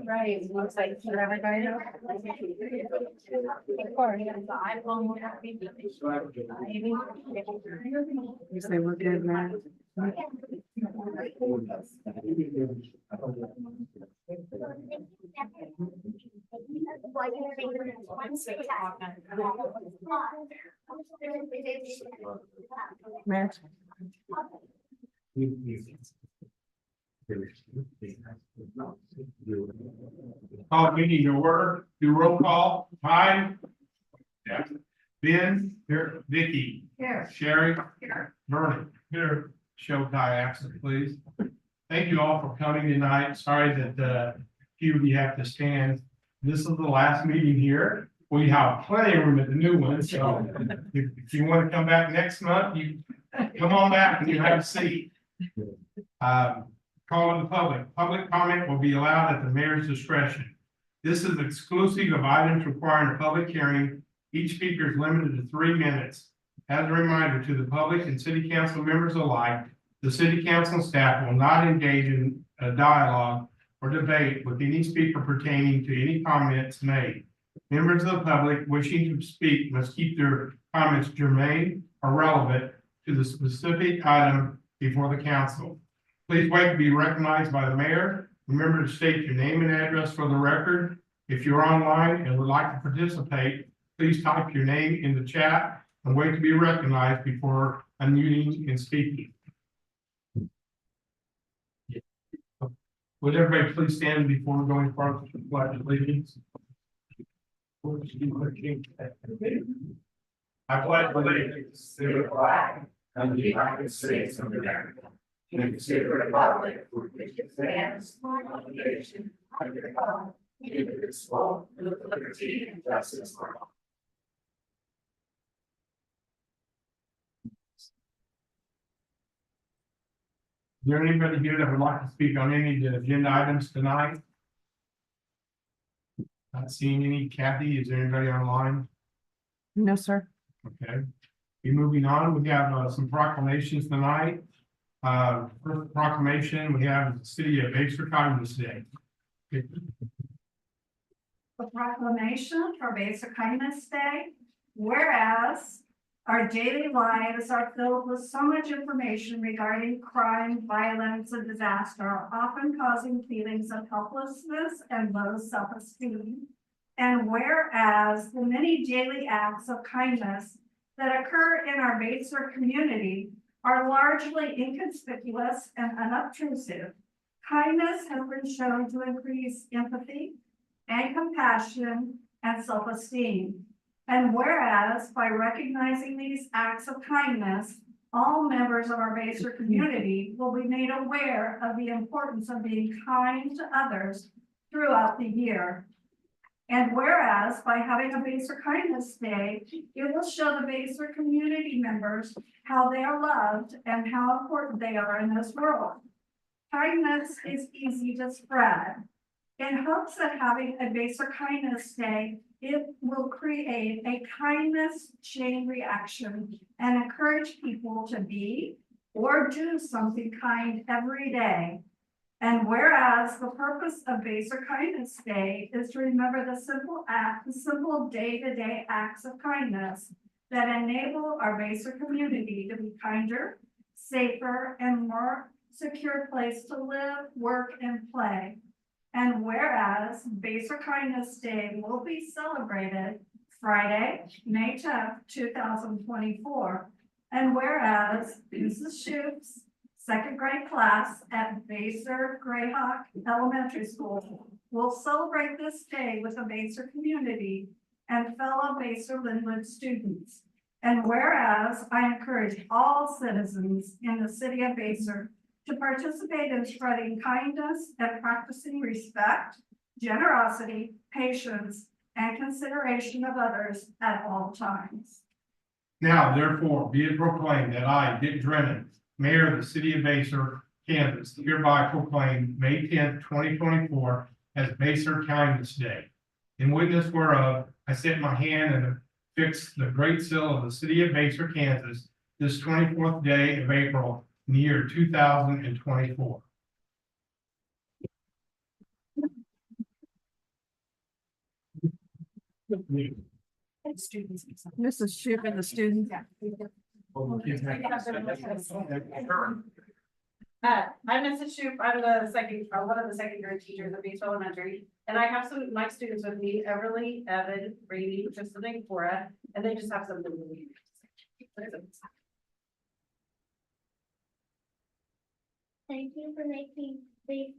Right, looks like for everybody. Of course. Yes, they were good, man. Matt? Call meeting to order, do roll call, time. Yeah. Ben, here, Vicky. Here. Sherry. Here. Vernon. Here. Show Ty absent, please. Thank you all for coming tonight. Sorry that a few of you have to stand. This is the last meeting here. We have plenty of room at the new one, so if you want to come back next month, you come on back and you have a seat. Call to the public. Public comment will be allowed at the mayor's discretion. This is exclusive of items requiring a public hearing. Each speaker is limited to 3 minutes. As a reminder to the public and city council members alike, the city council staff will not engage in a dialogue or debate with any speaker pertaining to any comments made. Members of the public wishing to speak must keep their comments germane or relevant to the specific item before the council. Please wait to be recognized by the mayor. Remember to state your name and address for the record. If you're online and would like to participate, please type your name in the chat and wait to be recognized before unmuting and speaking. Would everybody please stand before going further to the pledge of allegiance? I pledge allegiance to the flag of the United States of America, and to the republic for which it stands, one nation, under God, indivisible, with liberty and justice for all. Is there anybody here that would like to speak on any of the agenda items tonight? Not seeing any. Kathy, is there anybody online? No, sir. Okay. Be moving on, we have some proclamations tonight. First proclamation, we have the city of Basehor Kindness Day. The proclamation for Basehor Kindness Day, whereas our daily lives are filled with so much information regarding crime, violence, and disaster, often causing feelings of helplessness and low self-esteem. And whereas the many daily acts of kindness that occur in our Basehor community are largely inconspicuous and unobtrusive, kindness has been shown to increase empathy and compassion and self-esteem. And whereas by recognizing these acts of kindness, all members of our Basehor community will be made aware of the importance of being kind to others throughout the year. And whereas by having a Basehor Kindness Day, it will show the Basehor community members how they are loved and how important they are in this world. Kindness is easy to spread. In hopes that having a Basehor Kindness Day, it will create a kindness chain reaction and encourage people to be or do something kind every day. And whereas the purpose of Basehor Kindness Day is to remember the simple day-to-day acts of kindness that enable our Basehor community to be kinder, safer, and more secure place to live, work, and play. And whereas Basehor Kindness Day will be celebrated Friday, May 10th, 2024. And whereas Mrs. Shoup's second grade class at Basehor Greyhawk Elementary School will celebrate this day with the Basehor community and fellow Basehor Linwood students. And whereas I encourage all citizens in the city of Basehor to participate in spreading kindness and practicing respect, generosity, patience, and consideration of others at all times. Now, therefore, be it proclaimed that I, Dick Drennan, Mayor of the City of Basehor, Kansas, hereby proclaim May 10th, 2024 as Basehor Kindness Day. In witness whereof, I set my hand and affixed the great seal of the city of Basehor, Kansas, this 24th day of April in the year 2024. Mrs. Shoup and the students. I'm Mrs. Shoup, I'm the second, or one of the second grade teachers at Basehor Elementary, and I have some of my students with me, Everly, Evan, Brady, Tristan, and Cora, and they just have something to read. Thank you for making the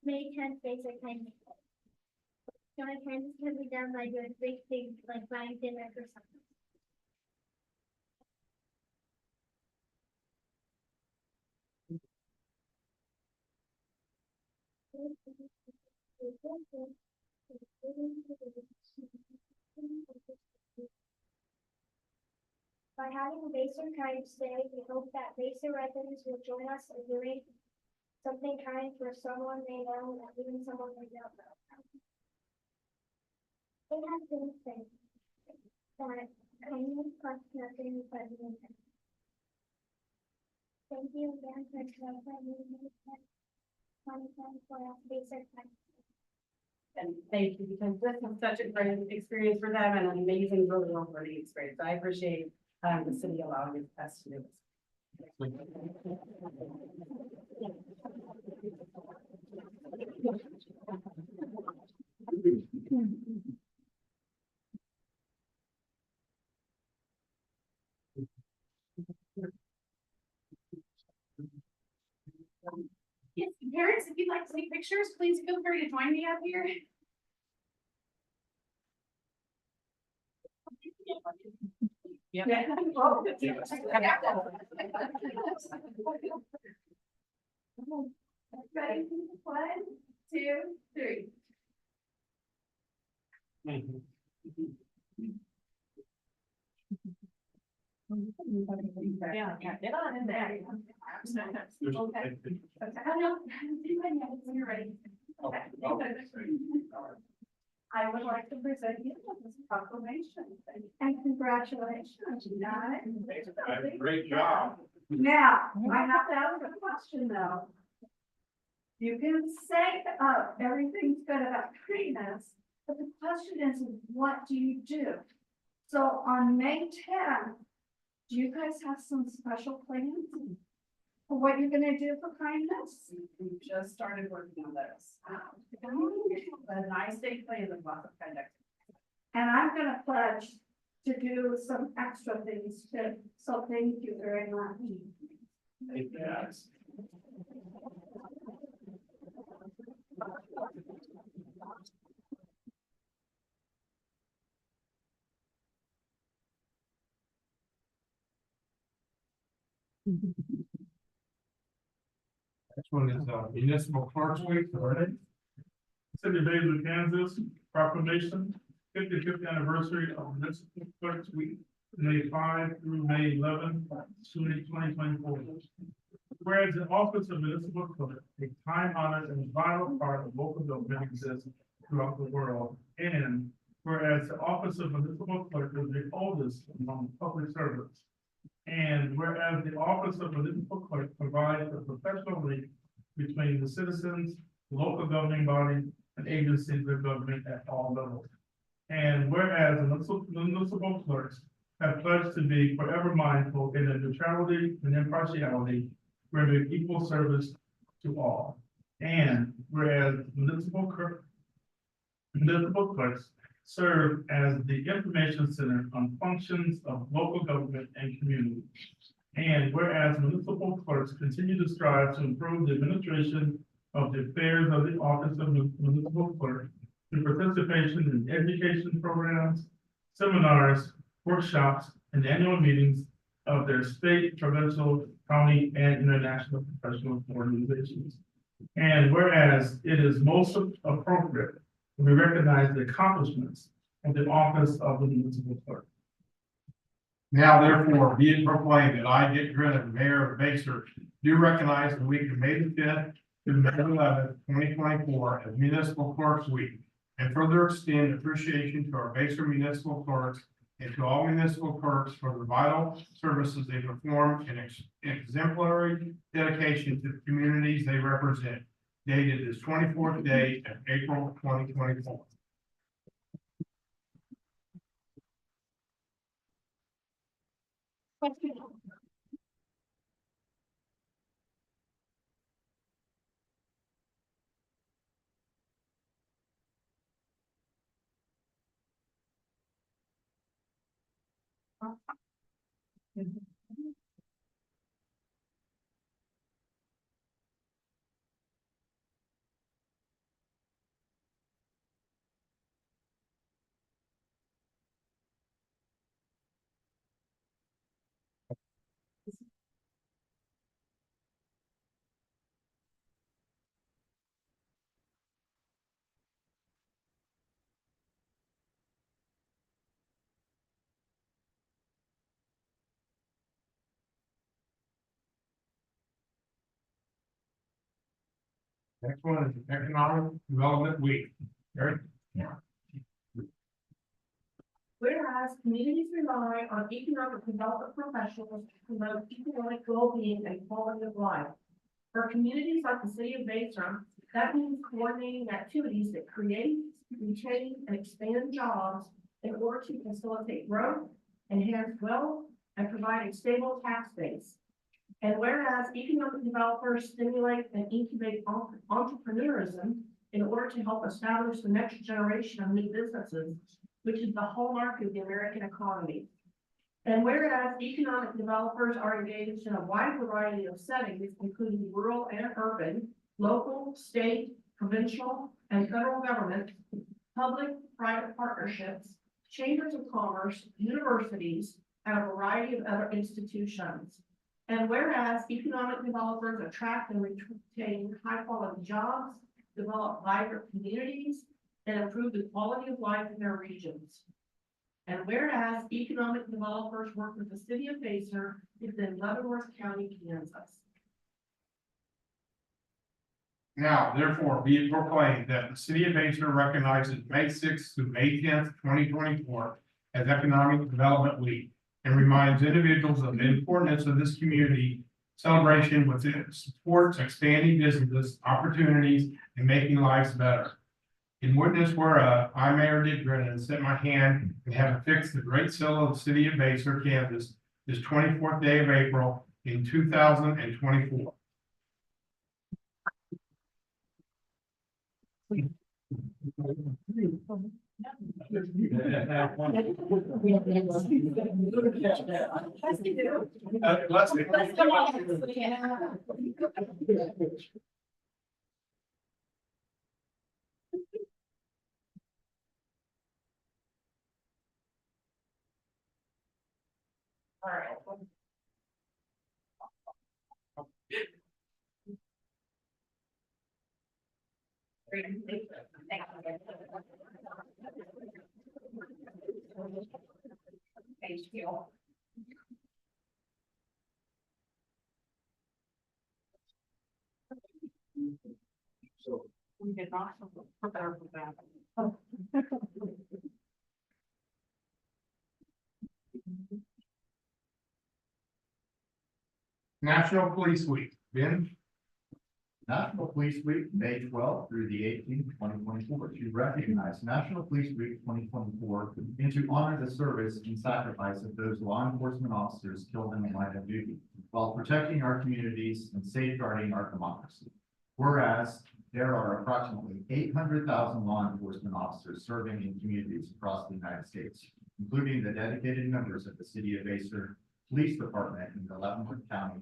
May 10th basic kindness. Showing kindness can be done by doing big things like buying dinner for someone. By having a Basehor Kindness Day, we hope that Basehor residents will join us in doing something kind for someone they know and even someone they don't know. It has been said that kindness costs nothing but being kind. Thank you again for celebrating May 10th, 2024 as Basehor Kindness Day. And thank you, because this is such a great experience for them and an amazing, really rewarding experience. I appreciate the city allowing us to do this. Yes, parents, if you'd like to take pictures, please feel free to join me up here. Yeah. Ready? 1, 2, 3. Yeah, get on in there. Okay. Oh, no, when you're ready. Okay. I would like to present you with this proclamation and congratulations. Great job. Now, I have to ask a question though. You can say, everything's good about kindness, but the question is, what do you do? So on May 10th, do you guys have some special plans for what you're gonna do for kindness? We just started working on this. A nice day plan with lots of conduct. And I'm gonna pledge to do some extra things too, so thank you very much. Yes. Next one is municipal clerk's week, already. City of Basehor, Kansas, proclamation, 55th anniversary of municipal clerk's week, May 5 through May 11, 2024. Whereas the office of municipal clerk, a time-honored and vital part of local government, exists throughout the world, and whereas the office of municipal clerk is the oldest among public servants, and whereas the office of municipal clerk provides a professional link between the citizens, local governing bodies, and agencies of government at all levels. And whereas the municipal clerks have pledged to be forever mindful in their neutrality and impartiality, rendering equal service to all. And whereas municipal clerks serve as the information center on functions of local government and community. And whereas municipal clerks continue to strive to improve the administration of the affairs of the office of municipal clerk through participation in education programs, seminars, workshops, and annual meetings of their state, provincial, county, and international professional organizations. And whereas it is most appropriate, we recognize the accomplishments of the office of the municipal clerk. Now therefore be it proclaimed that I, Dick Drennan, Mayor of Basehor, do recognize the week of May the 5th through May 11th, 2024 as Municipal Clerks Week. and further extend appreciation to our Basehor municipal clerks and to all municipal clerks for the vital services they perform and exemplary dedication to the communities they represent. Dated this 24th day of April 2024. Next one is Economic Development Week. Eric? Whereas communities rely on economic development professionals to promote economic well-being and quality of life. For communities like the city of Basehor, that means coordinating activities that create, retain, and expand jobs in order to facilitate growth, enhance wealth, and provide a stable tax base. And whereas economic developers stimulate and incubate entrepreneurism in order to help establish the next generation of new businesses, which is the hallmark of the American economy. And whereas economic developers are engaged in a wide variety of settings, including rural and urban, local, state, provincial, and federal government, public-private partnerships, chambers of commerce, universities, and a variety of other institutions. And whereas economic developers attract and retain high-quality jobs, develop vibrant communities, and improve the quality of life in their regions. And whereas economic developers work with the city of Basehor within Leavenworth County, Kansas. Now, therefore, be it proclaimed that the city of Basehor recognizes May 6th through May 10th, 2024 as Economic Development Week and reminds individuals of the importance of this community celebration with it supports expanding businesses, opportunities, and making lives better. In witness whereof, I, Mayor Dick Brennan, set my hand and have affixed the Great Seal of the city of Basehor, Kansas, this 24th day of April in 2024. All right. Thank you. So We did not prepare for that. National Police Week, Ben? National Police Week, May 12th through the 18th, 2024, to recognize National Police Week 2024 and to honor the service and sacrifice of those law enforcement officers killed in the line of duty while protecting our communities and safeguarding our democracy. Whereas there are approximately 800,000 law enforcement officers serving in communities across the United States, including the dedicated members of the City of Basehor Police Department in Leavenworth County.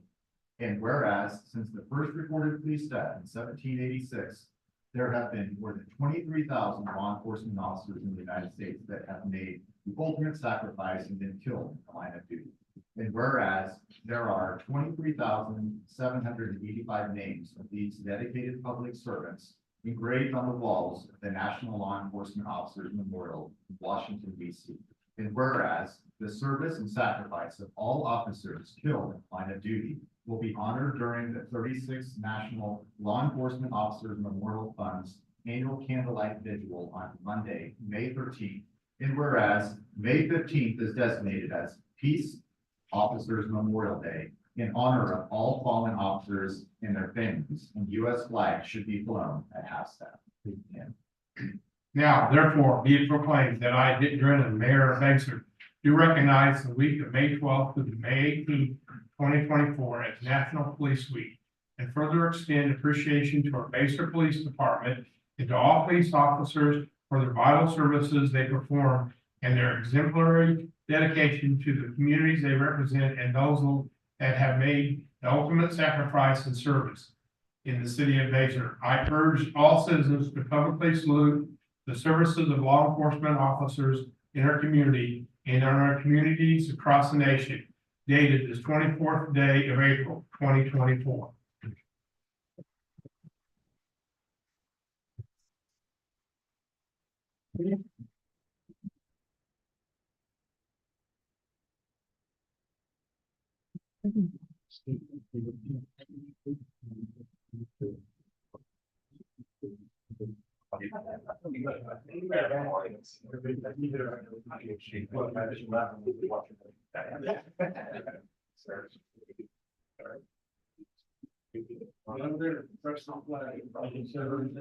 And whereas since the first recorded police death in 1786, there have been more than 23,000 law enforcement officers in the United States that have made the ultimate sacrifice and been killed in the line of duty. And whereas there are 23,785 names of these dedicated public servants engraved on the walls of the National Law Enforcement Officers Memorial in Washington, D.C. And whereas the service and sacrifice of all officers killed in the line of duty will be honored during the 36th National Law Enforcement Officers Memorial Funds annual candlelight vigil on Monday, May 13th. And whereas May 15th is designated as Peace Officers Memorial Day in honor of all fallen officers and their families, and U.S. flags should be flown at half-staff. Now, therefore, be it proclaimed that I, Dick Drennan, Mayor of Basehor, do recognize the week of May 12th through May 18th, 2024 as National Police Week, and further extend appreciation to our Basehor Police Department and to all police officers for their vital services they perform and their exemplary dedication to the communities they represent and those that have made the ultimate sacrifice and service in the city of Basehor. I urge all citizens to publicly salute the services of law enforcement officers in our community and in our communities across the nation, dated this 24th day of April, 2024. Another personal flag. Thank you, sir.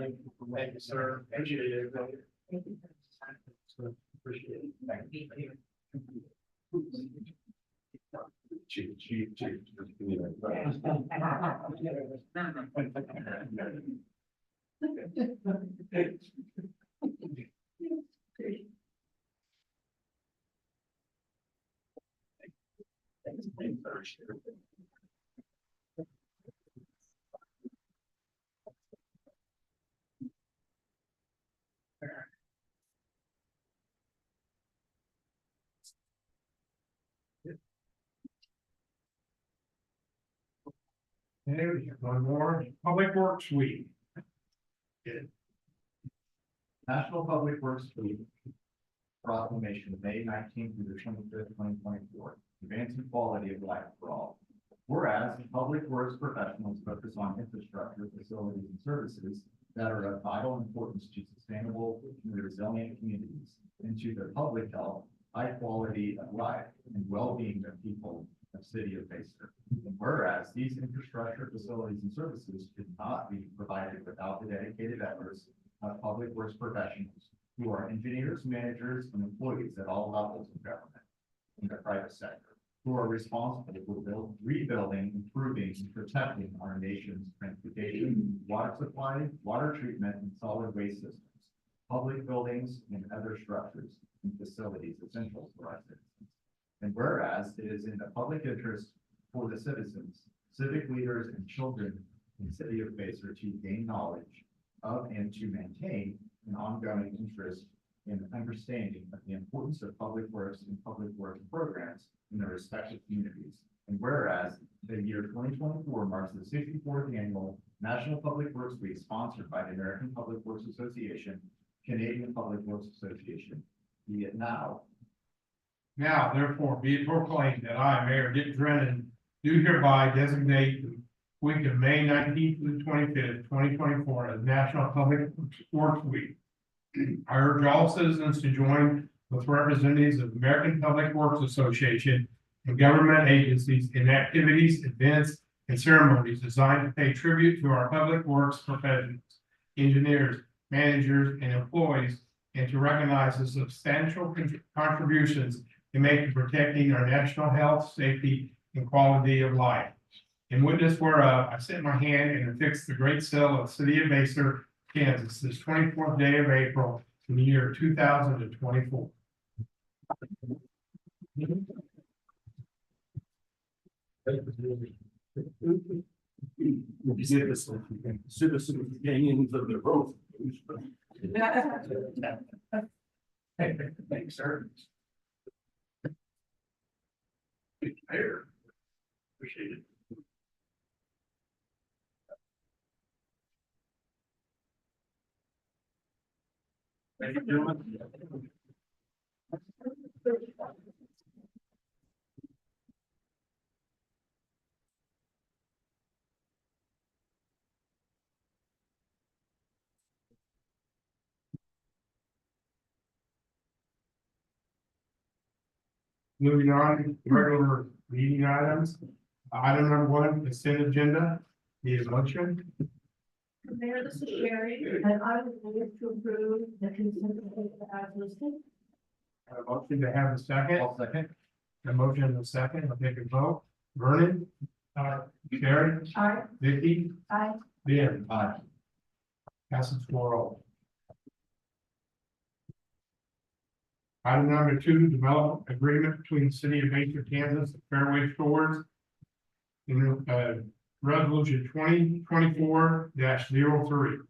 Appreciate it. Chief. Okay, one more, Public Works Week. National Public Works Week proclamation, May 19th through the 25th, 2024, advancing quality of life for all. Whereas public works professionals focus on infrastructure, facilities, and services that are of vital importance to sustainable and resilient communities, and to the public health, high quality of life, and well-being of people of city of Basehor. And whereas these infrastructure, facilities, and services could not be provided without the dedicated efforts of public works professionals who are engineers, managers, and employees at all levels of government in the private sector, who are responsible for rebuilding, improving, and protecting our nation's transportation, water supply, water treatment, and solid waste systems, public buildings, and other structures and facilities essential for our citizens. And whereas it is in the public interest for the citizens, civic leaders, and children in the city of Basehor to gain knowledge of and to maintain an ongoing interest in understanding of the importance of public works and public works programs in their respective communities. And whereas the year 2024 marks the 64th annual National Public Works Week, sponsored by the American Public Works Association, Canadian Public Works Association, be it now. Now, therefore, be it proclaimed that I, Mayor Dick Drennan, do hereby designate the week of May 19th to the 25th, 2024 as National Public Works Week. I urge all citizens to join with representatives of the American Public Works Association and government agencies in activities, events, and ceremonies designed to pay tribute to our public works professionals, engineers, managers, and employees, and to recognize the substantial contributions they make in protecting our national health, safety, and quality of life. In witness whereof, I set my hand and affix the great seal of the city of Basehor, Kansas, this 24th day of April in the year 2024. Citizen gains of the road. Thanks, sir. Fair. Appreciate it. Thank you, gentlemen. Moving on, to regular meeting items. Item number one, consent agenda. Need a motion? Mayor, this is Sherry, and I would move to approve the consent agenda as listed. A motion to have a second. I'll second. A motion and a second. I'll take a vote. Vernon? Sherry? Aye. Vicky? Aye. Ben? Aye. Passes 4-0. Item number two, development agreement between the city of Basehor, Kansas, and Fairway Stores. In resolution 2024-03.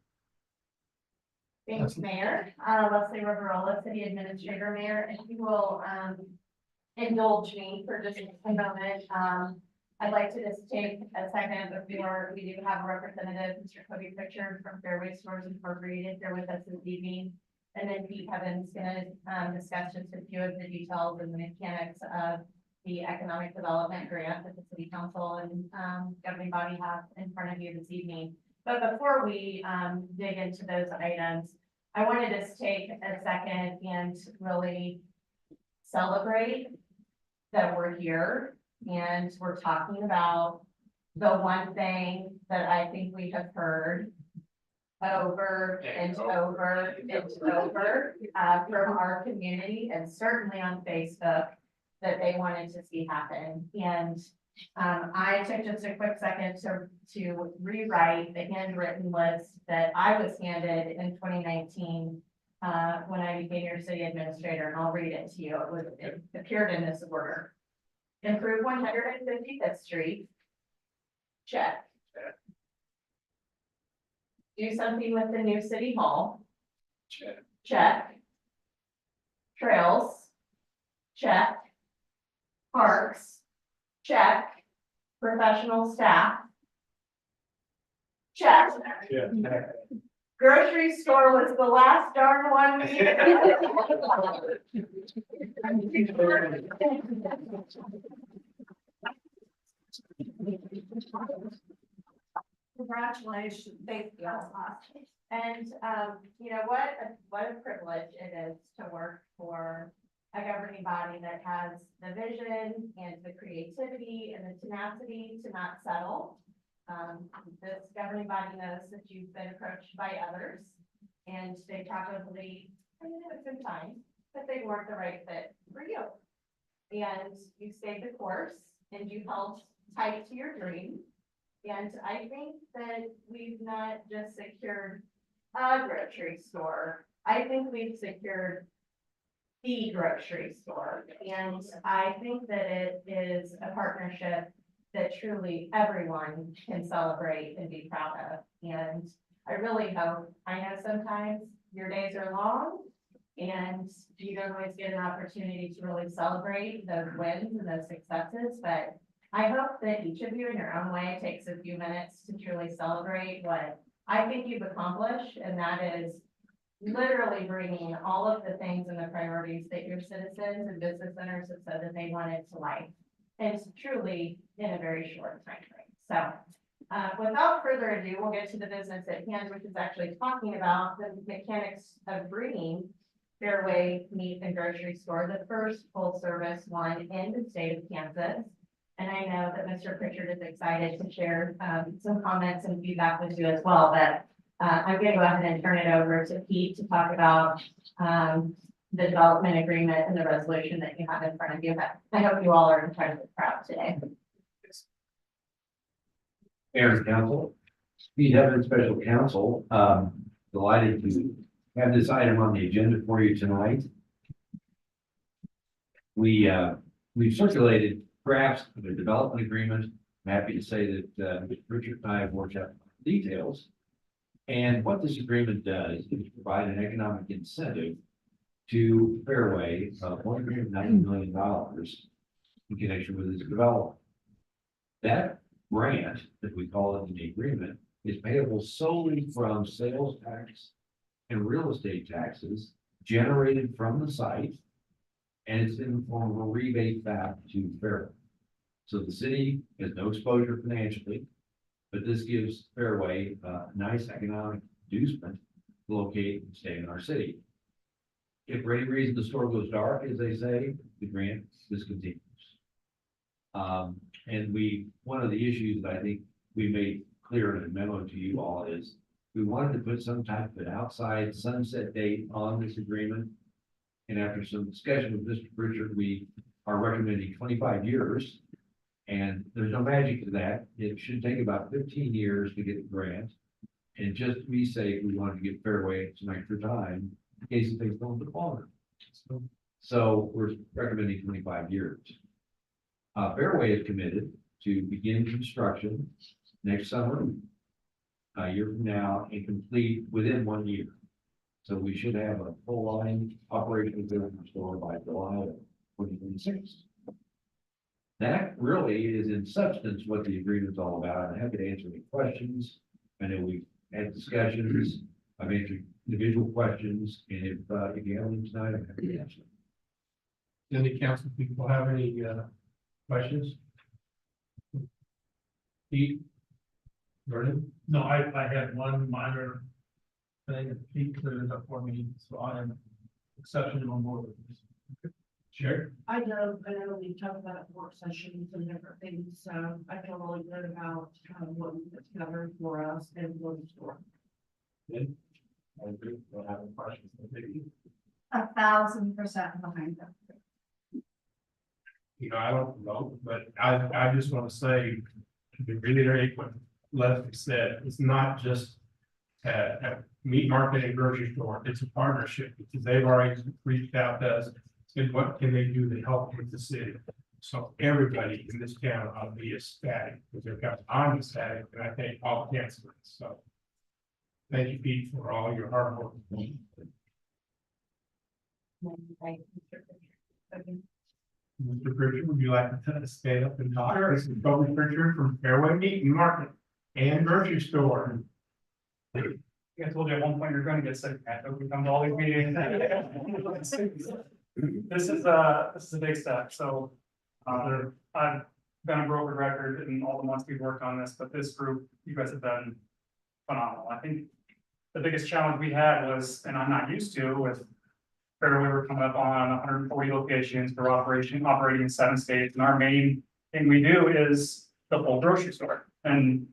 Thanks, Mayor. Leslie Riverola, City Administrator, Mayor, if you will, indulge me for just a moment. I'd like to just take a second before we do have a representative, Mr. Cody Pritchard from Fairway Stores Incorporated, here with us this evening. And then Pete Kevin's gonna, discuss just a few of the details and the mechanics of the economic development grant that the city council and, governing body have in front of you this evening. But before we dig into those items, I want to just take a second and really celebrate that we're here and we're talking about the one thing that I think we have heard over and over and over from our community and certainly on Facebook that they wanted to see happen. And I took just a quick second to rewrite the handwritten list that I was handed in 2019 when I became your city administrator, and I'll read it to you. It appeared in this order. Improve 155th Street. Check. Do something with the new city hall. Check. Check. Trails. Check. Parks. Check. Professional staff. Check. Grocery store was the last darn one. Congratulations. Thank you. And, you know, what a privilege it is to work for a governing body that has the vision and the creativity and the tenacity to not settle. This governing body knows that you've been approached by others and they probably, I mean, there have been times, but they weren't the right fit for you. And you stayed the course and you held tight to your dream. And I think that we've not just secured a grocery store. I think we've secured the grocery store. And I think that it is a partnership that truly everyone can celebrate and be proud of. And I really hope, I know sometimes your days are long and you don't always get an opportunity to really celebrate those wins and those successes, but I hope that each of you in your own way takes a few minutes to truly celebrate what I think you've accomplished, and that is literally bringing all of the things and the priorities that your citizens and business owners have said that they wanted to life. And it's truly in a very short time frame. So without further ado, we'll get to the business at hand, which is actually talking about the mechanics of bringing Fairway Meat and Grocery Store, the first full service one in the state of Kansas. And I know that Mr. Pritchard is excited to share some comments and feedback with you as well, but I'm going to go ahead and turn it over to Pete to talk about the development agreement and the resolution that you have in front of you. But I hope you all are incredibly proud today. Mayor and Council, Pete Evans, Special Counsel, delighted to have this item on the agenda for you tonight. We've circulated drafts of a development agreement. I'm happy to say that Mr. Richard and I have worked out details. And what this agreement does is provide an economic incentive to Fairway of $190 million in connection with this development. That grant, that we call it in the agreement, is payable solely from sales tax and real estate taxes generated from the site. And it's in the form of a rebate back to Fairway. So the city has no exposure financially, but this gives Fairway a nice economic inducement to locate and stay in our city. If for any reason the store goes dark, as they say, the grant discontinues. And one of the issues that I think we made clear in a memo to you all is we wanted to put some type of an outside sunset date on this agreement. And after some discussion with Mr. Richard, we are recommending 25 years. And there's no magic to that. It should take about 15 years to get the grant. And just to be safe, we wanted to get Fairway some extra time in case it takes a little bit longer. So we're recommending 25 years. Fairway is committed to begin construction next summer, a year from now, and complete within 1 year. So we should have a full line operational building store by July of 2026. That really is in substance what the agreement's all about. I'm happy to answer any questions. I know we've had discussions. I've answered individual questions, and if you have any tonight, I'm happy to answer. Any council people have any, questions? Pete? Vernon? No, I had one minor thing that Pete cleared it up for me, so I am exceptionally on board with this. Sure. I know we talked about work sessions and different things, so I feel really good about what we put together for us and for the store. Good. I agree. Don't have any questions. 1,000% behind them. You know, I don't know, but I just want to say, to reiterate what Leslie said, it's not just a meat market and grocery store, it's a partnership, because they've already reached out to us, said, what can they do to help with the city? So everybody in this town ought to be ecstatic, because they've got, I'm ecstatic, and I think all councilors, so. Thank you, Pete, for all your hard work. Mr. Pritchard, would you like to stand up and talk? This is Toby Pritchard from Fairway Meat and Market and Grocery Store. I told you at one point you're going to get sick, Matt. We come to all these meetings. This is a big step. So, I've been a broker record in all the months we've worked on this, but this group, you guys have been phenomenal. I think the biggest challenge we had was, and I'm not used to, with Fairway, we're coming up on 140 locations for operating in 7 states. And our main thing we do is the full grocery store. And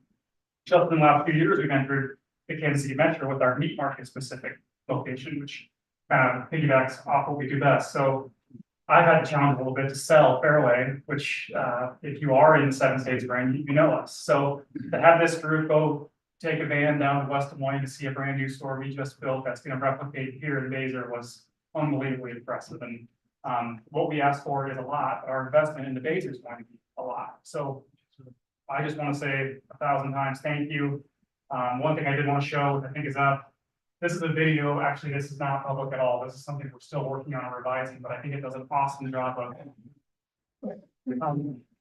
just in the last few years, we've entered the Kansas City Metro with our meat market specific location, which piggybacks off what we do best. So I've had to challenge a little bit to sell Fairway, which if you are in 7 states, brand, you know us. So to have this group go take a van down to West Des Moines to see a brand new store we just built that's going to replicate here in Basehor was unbelievably impressive. And what we asked for is a lot. Our investment in the Basehor is going to be a lot. So I just want to say 1,000 times thank you. One thing I did want to show, I think is up. This is a video. Actually, this is not public at all. This is something we're still working on and revising, but I think it does an awesome job of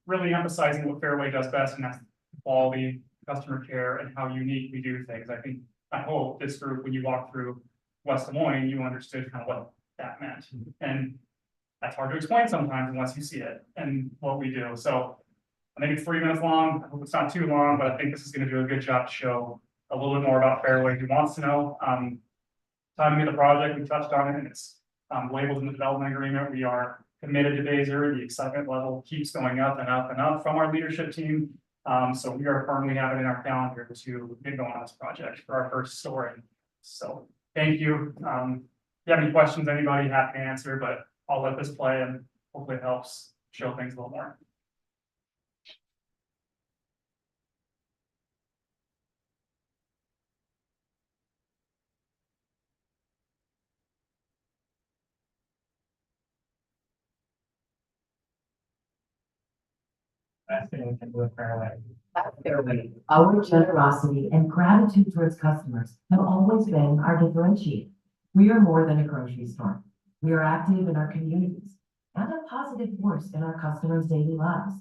really emphasizing what Fairway does best, and that's quality, customer care, and how unique we do things. I hope this group, when you walk through West Des Moines, you understood kind of what that meant. And that's hard to explain sometimes unless you see it and what we do. So I think it's 3 minutes long. I hope it's not too long, but I think this is going to do a good job to show a little bit more about Fairway. Who wants to know? Timing of the project, we touched on it, and it's labeled in the development agreement. We are committed to Basehor. The excitement level keeps going up and up and up from our leadership team. So we are firmly having it in our calendar to get going on this project for our first store. So thank you. If you have any questions, anybody happy to answer, but I'll let this play and hopefully it helps show things a little more. At Fairway, our generosity and gratitude towards customers have always been our differentiator. We are more than a grocery store. We are active in our communities and a positive force in our customers' daily lives.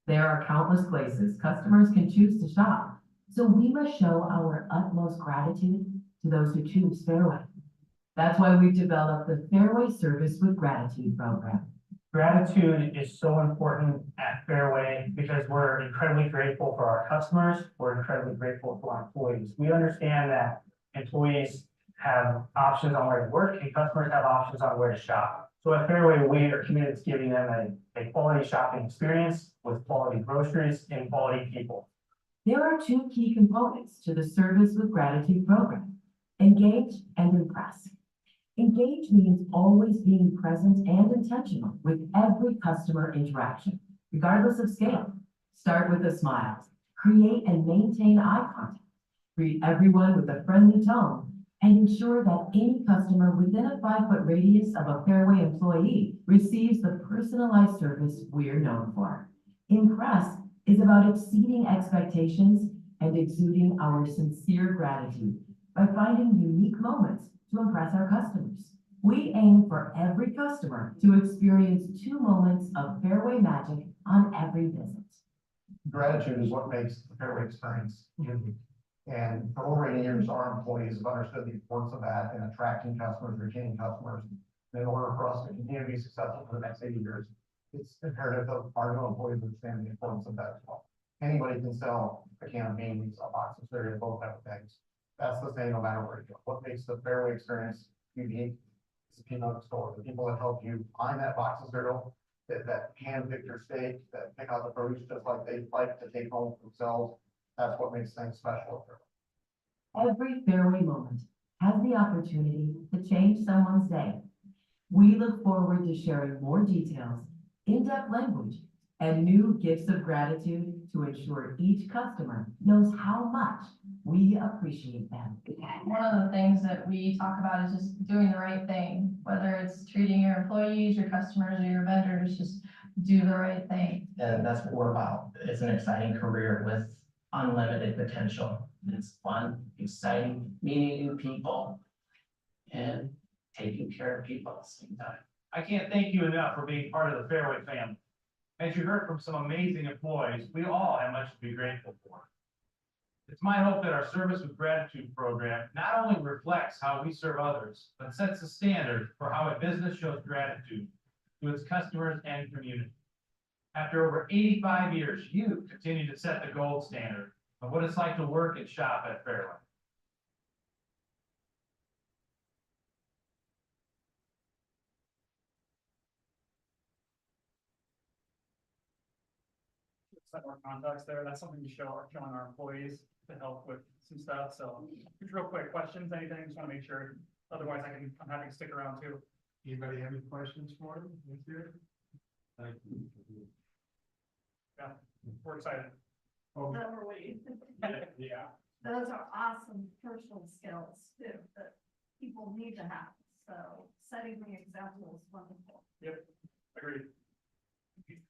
There are countless places customers can choose to shop, so we must show our utmost gratitude to those who choose Fairway. That's why we've developed the Fairway Service with Gratitude program. Gratitude is so important at Fairway because we're incredibly grateful for our customers. We're incredibly grateful for our employees. We understand that employees have options on where to work and customers have options on where to shop. So at Fairway, we are committed to giving them a quality shopping experience with quality groceries and quality people. There are two key components to the Service with Gratitude program: engage and impress. Engage means always being present and intentional with every customer interaction, regardless of scale. Start with a smile, create and maintain eye contact, greet everyone with a friendly tone, and ensure that any customer within a 5-foot radius of a Fairway employee receives the personalized service we're known for. Impress is about exceeding expectations and exuding our sincere gratitude by finding unique moments to impress our customers. We aim for every customer to experience 2 moments of Fairway magic on every visit. Gratitude is what makes the Fairway experience unique. And for over 80 years, our employees have understood the importance of that in attracting customers, retaining customers. And in order for us to continue to be successful for the next 80 years, it's imperative that our own employees understand the importance of that as well. Anybody can sell a can of beans, a box of cereal, both type of things. That's the same no matter where you go. What makes the Fairway experience unique is the people at the store, the people that help you find that box of cereal, that hand pick your steak, that pick out the produce just like they like to take home for themselves. That's what makes things special. Every Fairway moment has the opportunity to change someone's day. We look forward to sharing more details, in-depth language, and new gifts of gratitude to ensure each customer knows how much we appreciate them. One of the things that we talk about is just doing the right thing, whether it's treating your employees, your customers, or your vendors, just do the right thing. And that's what we're about. It's an exciting career with unlimited potential. It's fun, exciting, meeting new people, and taking care of people at the same time. I can't thank you enough for being part of the Fairway family. As you heard from some amazing employees, we all have much to be grateful for. It's my hope that our Service with Gratitude program not only reflects how we serve others, but sets a standard for how a business shows gratitude to its customers and community. After over 85 years, you continue to set the gold standard of what it's like to work and shop at Fairway. Set more contacts there. That's something to showing our employees to help with some stuff. So just real quick questions, anything, just want to make sure. Otherwise I'm happy to stick around too. Anybody have any questions for him? Let's hear it. Thank you. Yeah, we're excited. Oh, Yeah. Those are awesome personal skills too, that people need to have. So setting the example is wonderful. Yep, agreed.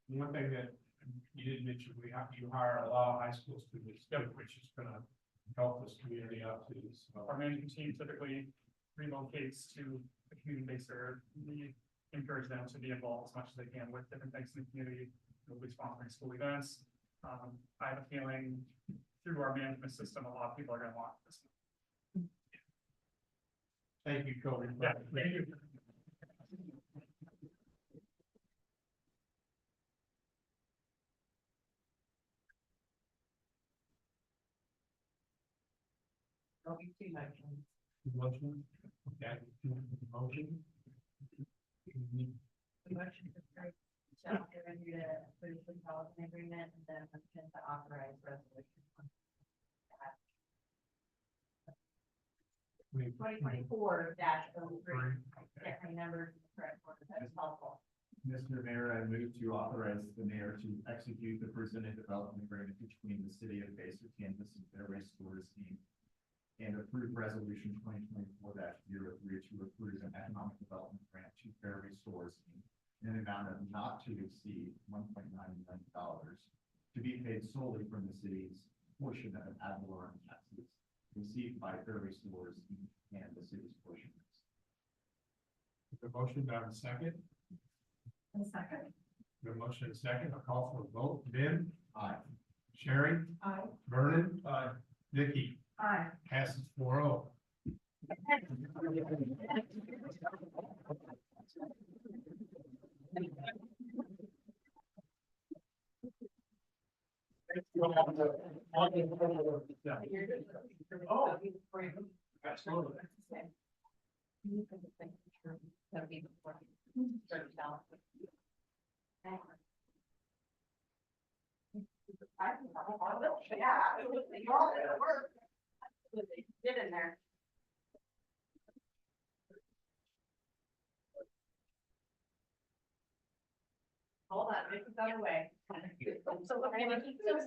one thing that you didn't mention, you hire a lot of high school students, which is gonna help this community out too. So Our management team typically relocates to the community they serve. We encourage them to be involved as much as they can with different things in the community. We'll be sponsoring school events. I have a feeling through our management system, a lot of people are gonna want this. thank you, Cody. Yeah, thank you. Motion, okay, motion. Shall give you to approve the development agreement and then motion to authorize resolution. 2024-03, definitely numbered correct order, that's helpful. Mr. Mayor, I move to authorize the mayor to execute the presented development agreement between the city of Basehor, Kansas and Fairway Stores Inc. And approve resolution 2024-03 to approve an economic development grant to Fairway Stores Inc. In an amount of not to exceed $1.9 million to be paid solely from the city's portion of ad valorem taxes received by Fairway Stores Inc. and the city's portion. The motion, do I have a second? A second. The motion is second, I'll call for a vote. Ben? Aye. Sherry? Aye. Vernon? Aye. Nikki? Aye. Passes 4-0. Yeah. Oh, absolutely. meeting before. Yeah, it was the all that work. What they did in there. Hold on, make it that way. So we're gonna keep this.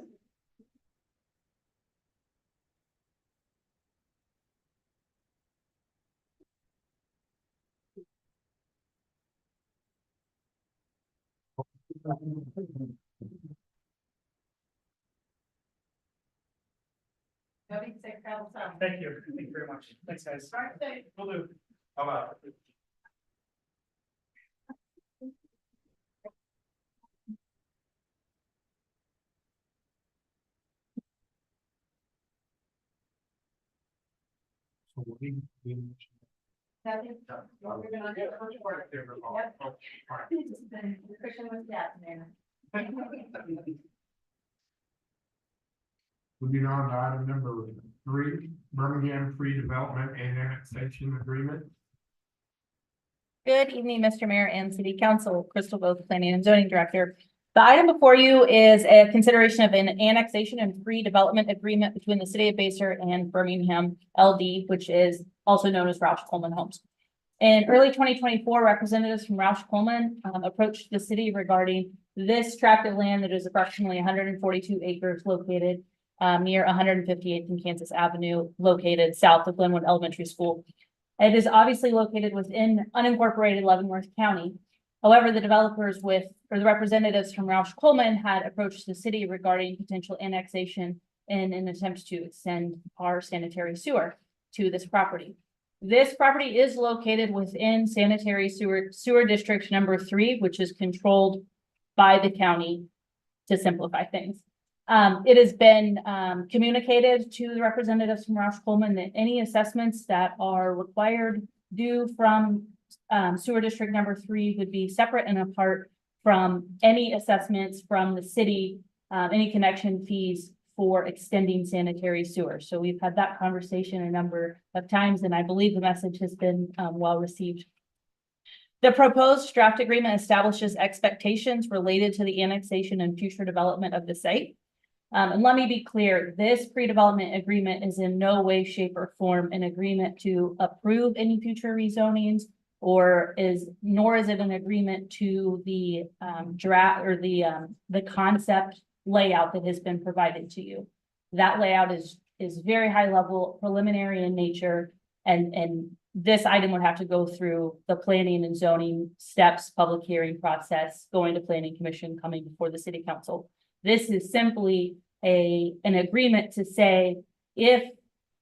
Nobody say travel south. Thank you very much. Thanks, guys. All right, thanks. Will do. How about? So Nothing. Well, we're gonna do it for work. Yep. Christian was that, man. Moving on to item number 3, Birmingham Free Development and Annexation Agreement. Good evening, Mr. Mayor and City Council. Crystal Both, Planning and Zoning Director. The item before you is a consideration of an annexation and free development agreement between the City of Basehor and Birmingham LD, which is also known as Roush Coleman Homes. In early 2024, representatives from Roush Coleman approached the city regarding this tract of land that is approximately 142 acres located near 158th and Kansas Avenue, located south of Glenwood Elementary School. It is obviously located within unincorporated Leavenworth County. However, the the representatives from Roush Coleman had approached the city regarding potential annexation in an attempt to extend our sanitary sewer to this property. This property is located within sanitary sewer district number 3, which is controlled by the county, to simplify things. It has been communicated to the representatives from Roush Coleman that any assessments that are required due from sewer district number 3 would be separate and apart from any assessments from the city, any connection fees for extending sanitary sewer. So we've had that conversation a number of times, and I believe the message has been well received. The proposed draft agreement establishes expectations related to the annexation and future development of the site. And let me be clear, this pre-development agreement is in no way, shape, or form an agreement to approve any future rezonings, nor is it an agreement to the draft or the concept layout that has been provided to you. That layout is very high level, preliminary in nature, and this item would have to go through the planning and zoning steps, public hearing process, going to planning commission, coming before the city council. This is simply an agreement to say, if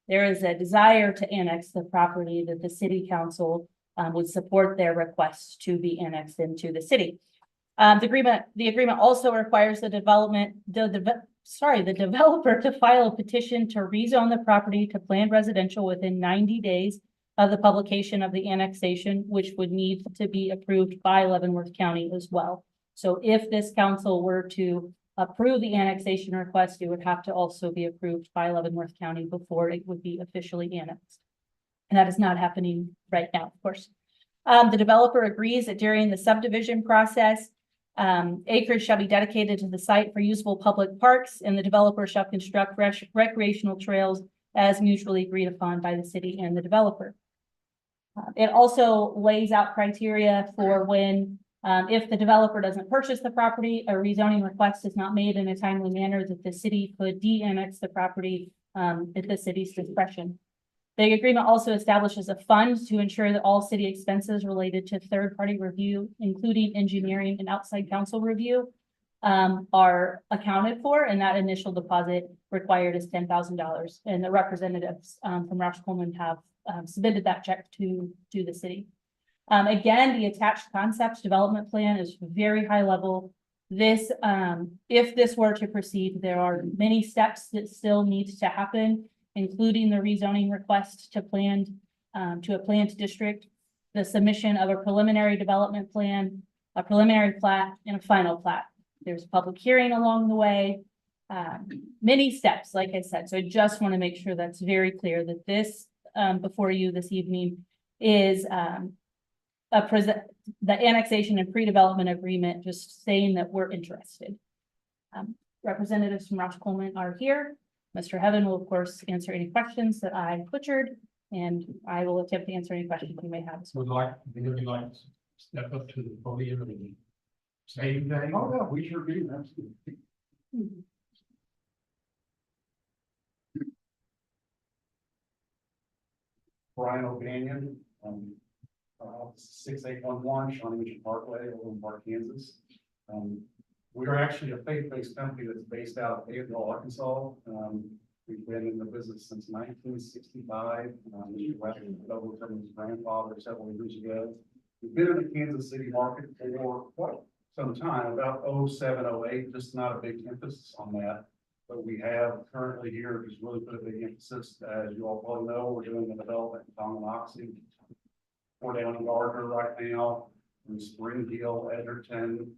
there is a desire to annex the property, that the city council would support their requests to be annexed into the city. The agreement also requires the developer to file a petition to rezone the property to planned residential within 90 days of the publication of the annexation, which would need to be approved by Leavenworth County as well. So if this council were to approve the annexation request, it would have to also be approved by Leavenworth County before it would be officially annexed. And that is not happening right now, of course. The developer agrees that during the subdivision process, acreage shall be dedicated to the site for usable public parks, and the developer shall construct recreational trails as mutually agreed upon by the city and the developer. It also lays out criteria for when, if the developer doesn't purchase the property, a rezoning request is not made in a timely manner, that the city could de-annex the property at the city's discretion. The agreement also establishes a fund to ensure that all city expenses related to third-party review, including engineering and outside counsel review, are accounted for, and that initial deposit required is $10,000. And the representatives from Roush Coleman have submitted that check to the city. Again, the attached concept development plan is very high level. This, if this were to proceed, there are many steps that still need to happen, including the rezoning request to a planned district, the submission of a preliminary development plan, a preliminary plat, and a final plat. There's a public hearing along the way, many steps, like I said. So I just want to make sure that's very clear that this before you this evening is a the annexation and pre-development agreement, just saying that we're interested. Representatives from Ross Coleman are here. Mr. Heaven will, of course, answer any questions that I butchered, and I will attempt to answer any questions you may have. Would anybody like to step up to the podium and say anything? Oh, yeah, we sure do, absolutely. Brian O'Banion, 6811 Shawnee Mission Parkway, Overland Park, Kansas. We are actually a faith-based company that's based out of Fayetteville, Arkansas. We've been in the business since 1965. Mr. West overtook his grandfather several years ago. We've been in the Kansas City market for quite some time, about 07, 08, just not a big emphasis on that. But we have currently here just really put a big emphasis, as you all probably know, we're doing the development in Tonganoxie. We're down in Gardner right now, in Spring Hill, Edgerton,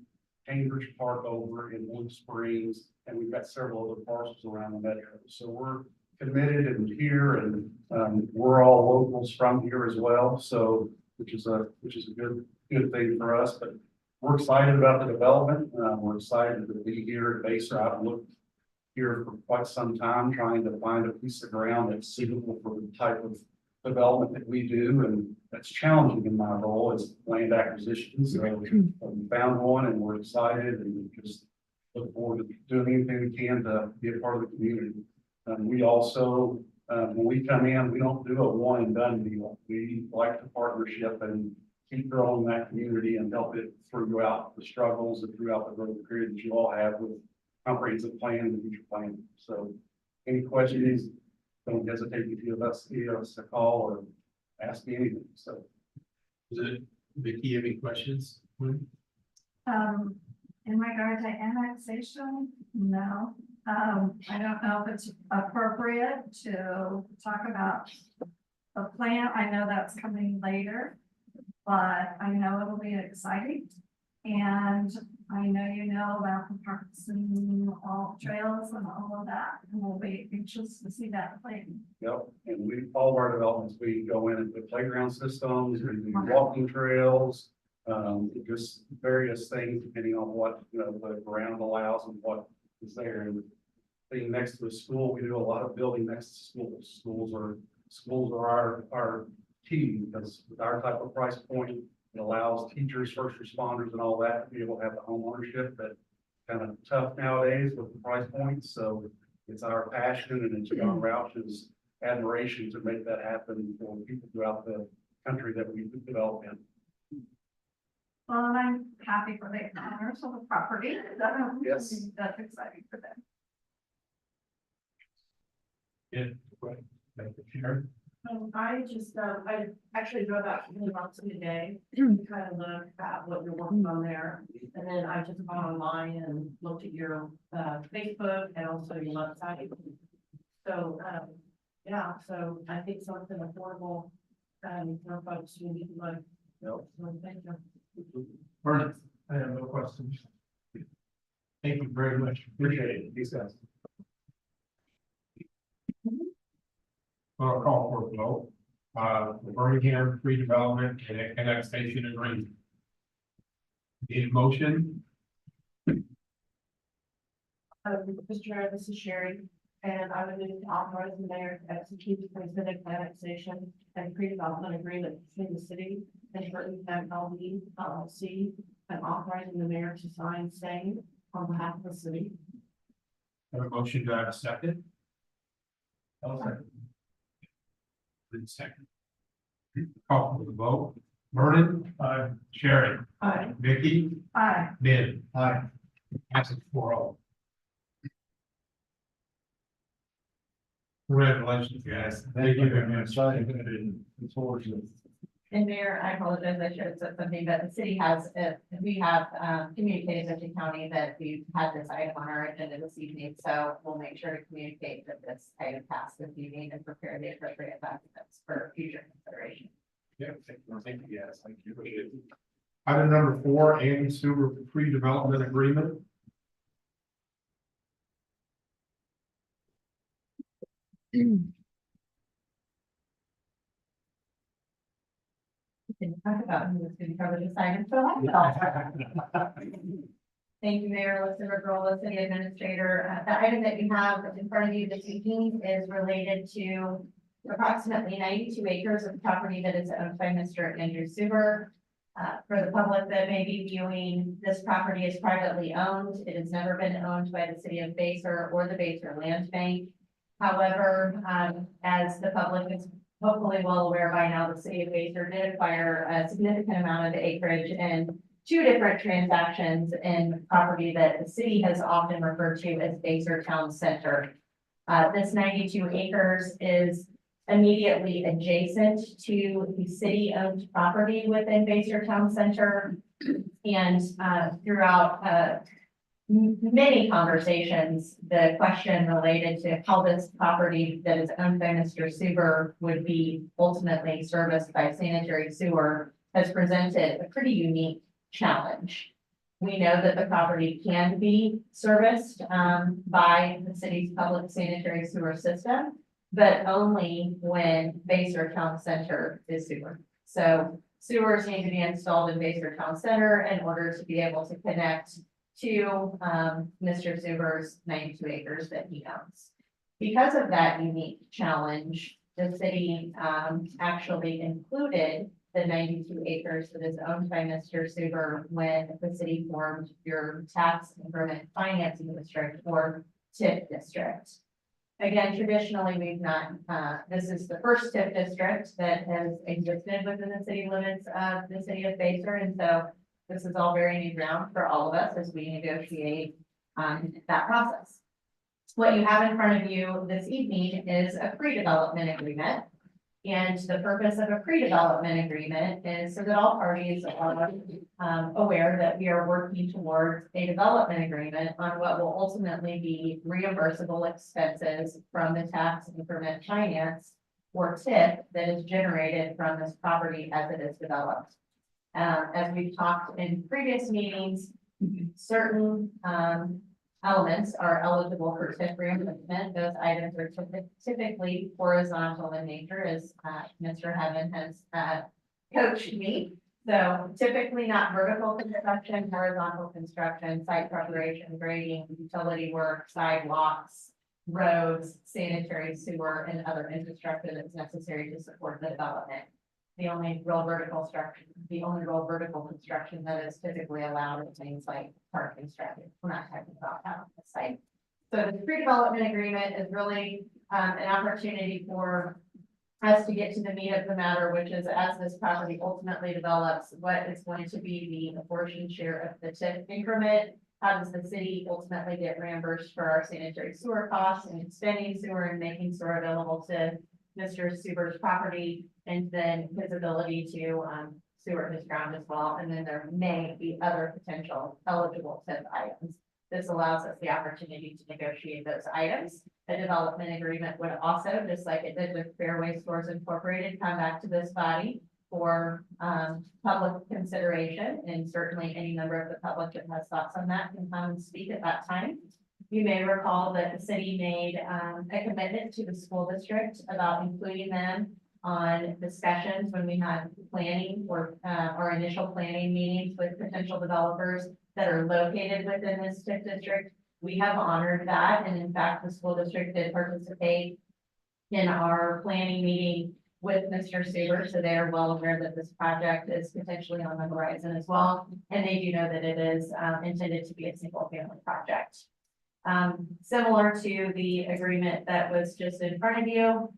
Cambridge Park over in Blue Springs, and we've got several other parcels around the metro. So we're committed and here, and we're all locals from here as well. So which is a good thing for us. But we're excited about the development. We're excited to be here at Basehor. I've looked here for quite some time, trying to find a piece of ground that's suitable for the type of development that we do, and that's challenging in my role as land acquisition. So we found one, and we're excited, and we just look forward to doing anything we can to be a part of the community. We also, when we come in, we don't do a one and done deal. We like the partnership and keep growing that community and help it throughout the struggles and throughout the growth period that you all have with comprehensive plan and future plan. So any questions, don't hesitate to give us a call or ask me anything. So Is it, Vicky, any questions? In regard to annexation, no. I don't know if it's appropriate to talk about the plan. I know that's coming later, but I know it'll be exciting. And I know you know about the parks and all trails and all of that, and we'll be anxious to see that plan. yep, and all of our developments, we go in and put playground systems, we do walking trails, just various things depending on what, the ground allows and what is there. And being next to a school, we do a lot of building next to schools. Schools are our key, because with our type of price point, it allows teachers, first responders and all that to be able to have the home ownership that kind of tough nowadays with the price points. So it's our passion and it's John Roush's admiration to make that happen for people throughout the country that we develop in. Well, and I'm happy for the owners of the property. Yes. That's exciting for them. Yeah, right. Thank you, Sharon. I just, I actually drove out to the Johnson today to kind of look at what you're working on there. And then I just went online and looked at your, Facebook and also your website. So, yeah, so I think something affordable, for folks who need to look. Yep. So thank you. Vernon, I have no questions. Thank you very much. Appreciate it. These guys. I'll call for a vote. The Birmingham redevelopment and annexation agreement. Need a motion? Mr. Mayor, this is Sherry, and I would move to authorize the mayor to execute the presented annexation and pre-development agreement between the city and Birmingham LLC, and authorizing the mayor to sign same on behalf of the city. Have a motion, do I have a second? I'll second. Second. Call for the vote. Vernon? Aye. Sherry? Aye. Vicky? Aye. Ben? Aye. Passes 4-0. Congratulations, guys. Thank you very much. And Mayor, I apologize, I should have said something, but the city has, we have communicated with the county that we've had this item on our agenda this evening, so we'll make sure to communicate that this item passed this evening and prepare the appropriate documents for future consideration. Yeah, thank you, guys. Thank you. Appreciate it. Item number 4, Andy Sewer pre-development agreement. didn't talk about who was going to cover this item, so I will. Thank you, Mayor, Listener, Girl, City Administrator. The item that you have in front of you this evening is related to approximately 92 acres of property that is owned by Mr. Andrew Suber. For the public that may be viewing, this property is privately owned. It has never been owned by the city of Basehor or the Basehor Land Bank. However, as the public is hopefully well aware by now, the city of Basehor did acquire a significant amount of acreage in two different transactions in property that the city has often referred to as Basehor Town Center. This 92 acres is immediately adjacent to the city-owned property within Basehor Town Center. And throughout many conversations, the question related to how this property that is owned by Mr. Suber would be ultimately serviced by sanitary sewer has presented a pretty unique challenge. We know that the property can be serviced by the city's public sanitary sewer system, but only when Basehor Town Center is sewer. So sewers need to be installed in Basehor Town Center in order to be able to connect to Mr. Suber's 92 acres that he owns. Because of that unique challenge, the city actually included the 92 acres that is owned by Mr. Suber when the city formed your tax increment financing district or TIF district. Again, traditionally, we've not, this is the first TIF district that has existed within the city limits of the city of Basehor, and so this is all very new ground for all of us as we negotiate that process. What you have in front of you this evening is a pre-development agreement. And the purpose of a pre-development agreement is so that all parties are aware that we are working towards a development agreement on what will ultimately be reimbursable expenses from the tax increment finance or TIF that is generated from this property as it is developed. As we've talked in previous meetings, certain elements are eligible for TIF reimbursement. Those items are typically horizontal in nature, as Mr. Heaven has coached me. So typically not vertical construction, horizontal construction, site preparation, grading, utility work, sidewalks, roads, sanitary sewer, and other infrastructure that's necessary to support the development. The only real vertical construction that is typically allowed is things like park construction. We're not talking about that on the site. So the pre-development agreement is really an opportunity for us to get to the meat of the matter, which is as this property ultimately develops, what is going to be the apportioned share of the TIF increment? How does the city ultimately get reimbursed for our sanitary sewer costs and extending sewer and making sewer available to Mr. Suber's property, and then his ability to sewer his ground as well. And then there may be other potential eligible TIF items. This allows us the opportunity to negotiate those items. The development agreement would also, just like it did with Fairway Stores Incorporated, come back to this body for public consideration. And certainly any member of the public that has thoughts on that can come and speak at that time. You may recall that the city made a commitment to the school district about including them on discussions when we had planning or our initial planning meetings with potential developers that are located within this TIF district. We have honored that, and in fact, the school district did participate in our planning meeting with Mr. Suber, so they are well aware that this project is potentially on the horizon as well, and they do know that it is intended to be a single family project. Similar to the agreement that was just in front of you,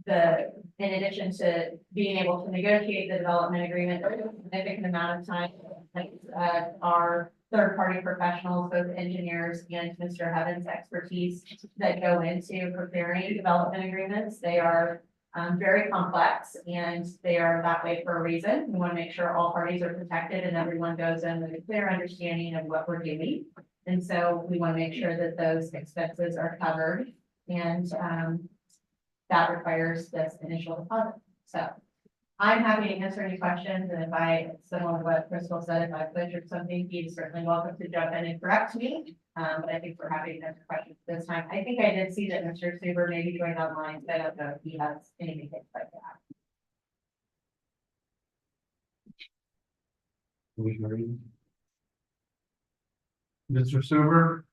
in addition to being able to negotiate the development agreement, there's a significant amount of time our third-party professionals, both engineers and Mr. Heaven's expertise that go into preparing development agreements. They are very complex, and they are that way for a reason. We want to make sure all parties are protected and everyone goes in with a clear understanding of what we're doing. And so we want to make sure that those expenses are covered, and that requires this initial deposit. So I'm happy to answer any questions, and if I, similar to what Crystal said, if I butchered something, he's certainly welcome to jump in and correct me. But I think we're happy to answer questions this time. I think I did see that Mr. Suber maybe joined online, so I don't know if he has anything to say to that. Mr. Sewer,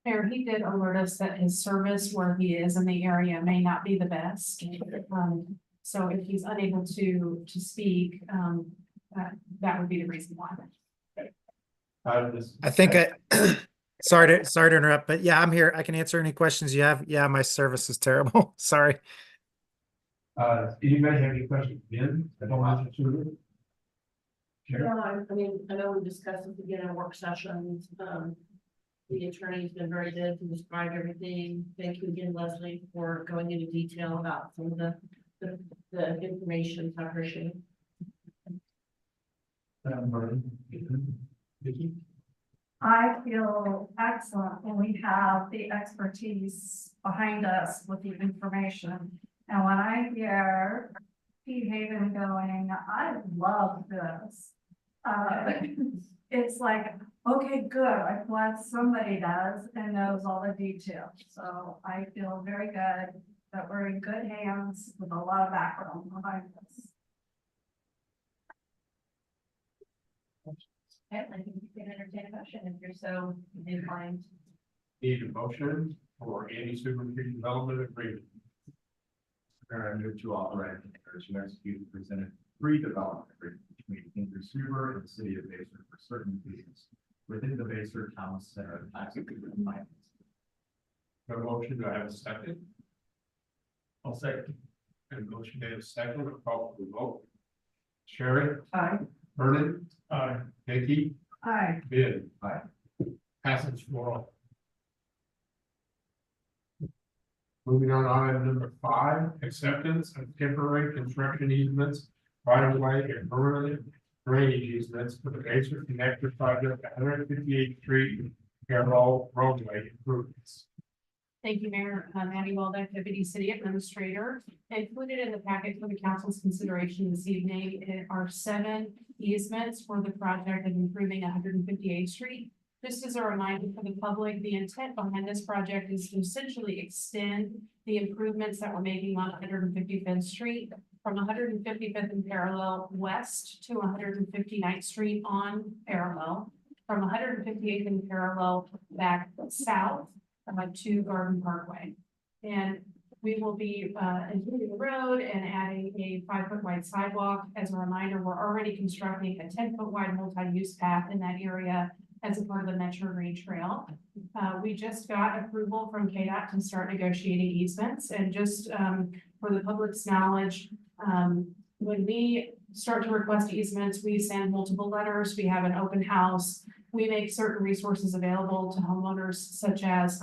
Mayor, he did alert us that his service where he is in the area may not be the best. So if he's unable to speak, that would be the reason why. I think sorry to interrupt, but yeah, I'm here. I can answer any questions you have. Yeah, my service is terrible. Sorry. anybody have any questions? Ben, I don't want to. No, I mean, I know we discussed at the beginning of work sessions, the attorney's been very good to describe everything. Thank you again, Leslie, for going into detail about some of the information. I appreciate it. Vicky? I feel excellent when we have the expertise behind us with the information. And when I hear P. Haven going, I love this. It's like, okay, good. I'm glad somebody does and knows all the details. So I feel very good that we're in good hands with a lot of background behind us. I think you can entertain a motion if you're so inclined. Need a motion for any supervisory development agreement. I move to authorize the mayor to execute and present a redevelopment agreement between Andrew Suber and the city of Basehor for certain improvements within the Basehor Town Center tax increment finance. A motion, do I have a second? I'll second. And motion made a second, a call for the vote. Sherry? Aye. Vernon? Aye. Vicky? Aye. Ben? Aye. Passage for all. Moving on to item number 5, acceptance of temporary construction easements, right of way and permanent drainage easements for the Basehor Connector Project, 158th Street, parallel roadway improvements. Thank you, Mayor. Maddie Waldeck, Deputy City Administrator. Included in the packet for the council's consideration this evening are 7 easements for the project of improving 158th Street. Just as a reminder for the public, the intent behind this project is to essentially extend the improvements that we're making on 155th Street from 155th and parallel west to 159th Street on parallel, from 158th and parallel back south to Garden Parkway. And we will be improving the road and adding a 5-foot wide sidewalk. As a reminder, we're already constructing a 10-foot wide multi-use path in that area as a part of the Metro Green Trail. We just got approval from KDOT to start negotiating easements, and just for the public's knowledge, when we start to request easements, we send multiple letters, we have an open house, we make certain resources available to homeowners, such as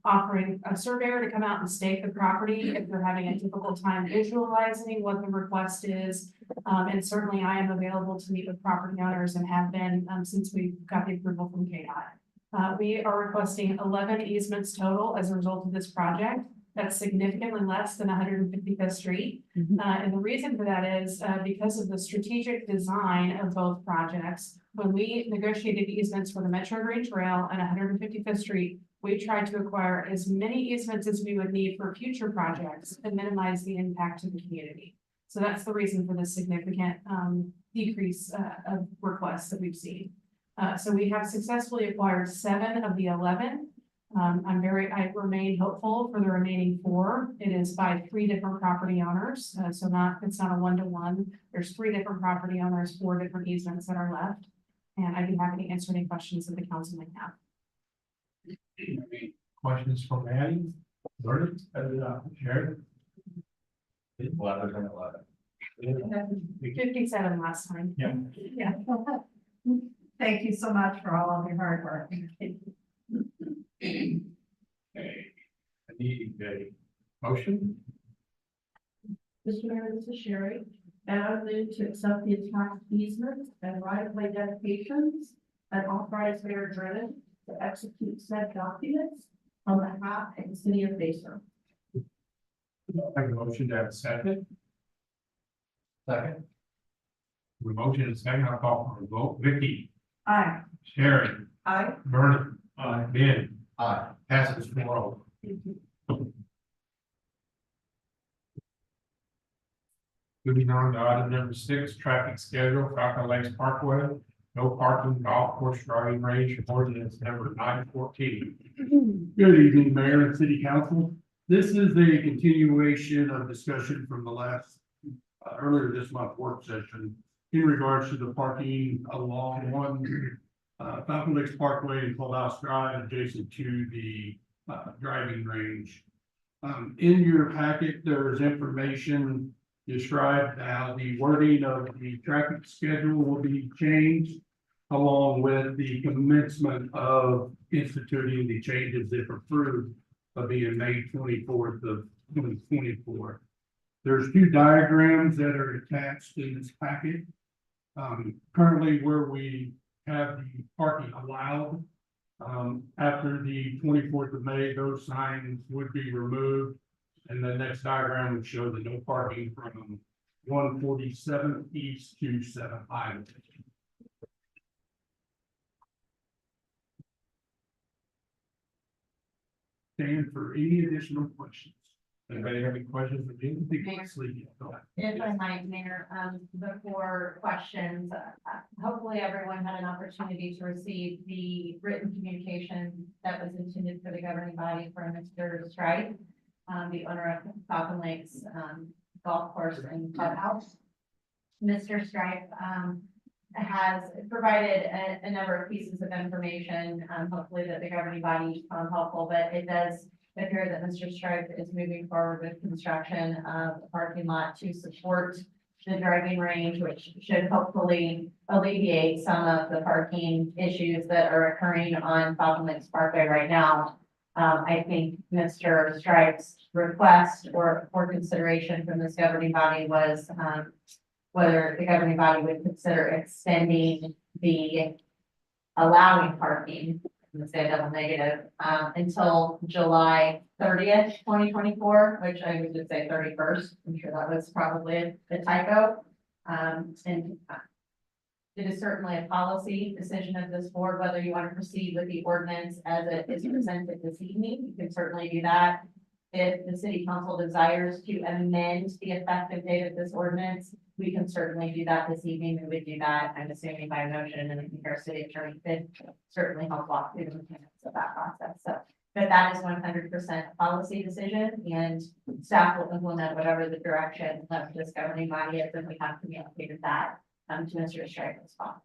offering a surveyor to come out and stake the property if they're having a difficult time visualizing what the request is. And certainly I am available to meet with property owners and have been since we got the approval from KDOT. We are requesting 11 easements total as a result of this project. That's significantly less than 155th Street. And the reason for that is because of the strategic design of both projects. When we negotiated easements for the Metro Green Trail and 155th Street, we tried to acquire as many easements as we would need for future projects and minimize the impact to the community. So that's the reason for the significant decrease of requests that we've seen. So we have successfully acquired 7 of the 11. I remain hopeful for the remaining 4. It is by 3 different property owners. So it's not a 1-to-1. There's 3 different property owners, 4 different easements that are left. And I'd be happy to answer any questions that the council may have. Any questions from Maddie? Vernon? Sherry? 57 last time. Yeah. Yeah. Thank you so much for all of your hard work. Okay. I need a motion. Mr. Mayor, this is Sherry, and I move to accept the attached easements and right-of-way dedications and authorize Mayor Drennan to execute said documents on behalf of the city of Basehor. I have a motion to have a second. Second. With motion and second, I'll call for a vote. Vicky? Aye. Sherry? Aye. Vernon? Aye. Ben? Aye. Passes 4-0. Moving on to item number 6, traffic schedule, Falcon Lakes Parkway. No parking, golf course, driving range, ordinance number 914. Good evening, Mayor and City Council. This is a continuation of discussion from the last, earlier this month work session in regards to the parking along Falcon Lakes Parkway and Clubhouse Drive adjacent to the driving range. In your packet, there is information described how the wording of the traffic schedule will be changed along with the commencement of instituting the changes if approved of being May 24th of 2024. There's 2 diagrams that are attached in this packet. Currently where we have the parking allowed, after the 24th of May, those signs would be removed. And the next diagram would show the no parking from 147th East to 7th Highway. Stand for any additional questions. Anybody have any questions? If I might, Mayor, before questions, hopefully everyone had an opportunity to receive the written communication that was intended for the governing body from Mr. Stripe, the owner of Falcon Lakes, Golf Course and Clubhouse. Mr. Stripe, has provided a number of pieces of information, hopefully that the governing body found helpful, but it does appear that Mr. Stripe is moving forward with construction of a parking lot to support the driving range, which should hopefully alleviate some of the parking issues that are occurring on Falcon Lakes Parkway right now. I think Mr. Stripe's request or for consideration from this governing body was, whether the governing body would consider extending the allowing parking, I'm gonna say a double negative, until July 30th, 2024, which I would just say 31st. I'm sure that was probably a typo. It is certainly a policy decision of this board, whether you want to proceed with the ordinance as it is presented this evening. You can certainly do that. If the city council desires to amend the effective date of this ordinance, we can certainly do that this evening. We would do that, I'm assuming by motion, and I think our city attorney could certainly help walk through the mechanics of that process. So, but that is 100% policy decision, and staff will implement whatever the direction of this governing body is, and we have communicated that to Mr. Stripe as well.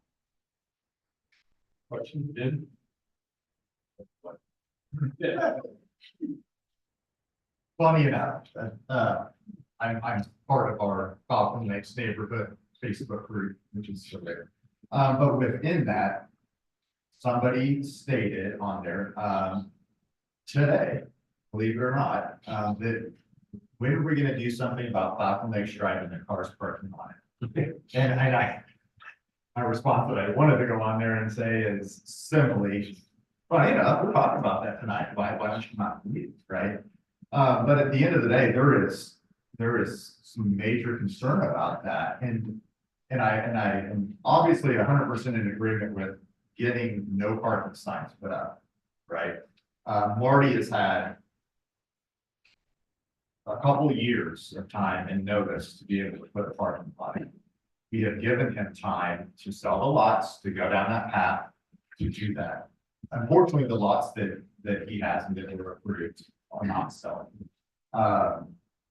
Questions, Ben? Funny enough, I'm part of our Falcon Lakes neighborhood Facebook group, which is so there. But within that, somebody stated on there, today, believe it or not, that when are we gonna do something about Falcon Lakes driving their cars parking on it? And my response that I wanted to go on there and say is simply, well, you know, we're talking about that tonight. Why don't you not leave, right? But at the end of the day, there is some major concern about that. And I am obviously 100% in agreement with getting no parking signs put up, right? Marty has had a couple years of time and notice to be able to put a parking lot in. We have given him time to sell the lots, to go down that path, to do that. Unfortunately, the lots that he has and that were approved are not selling.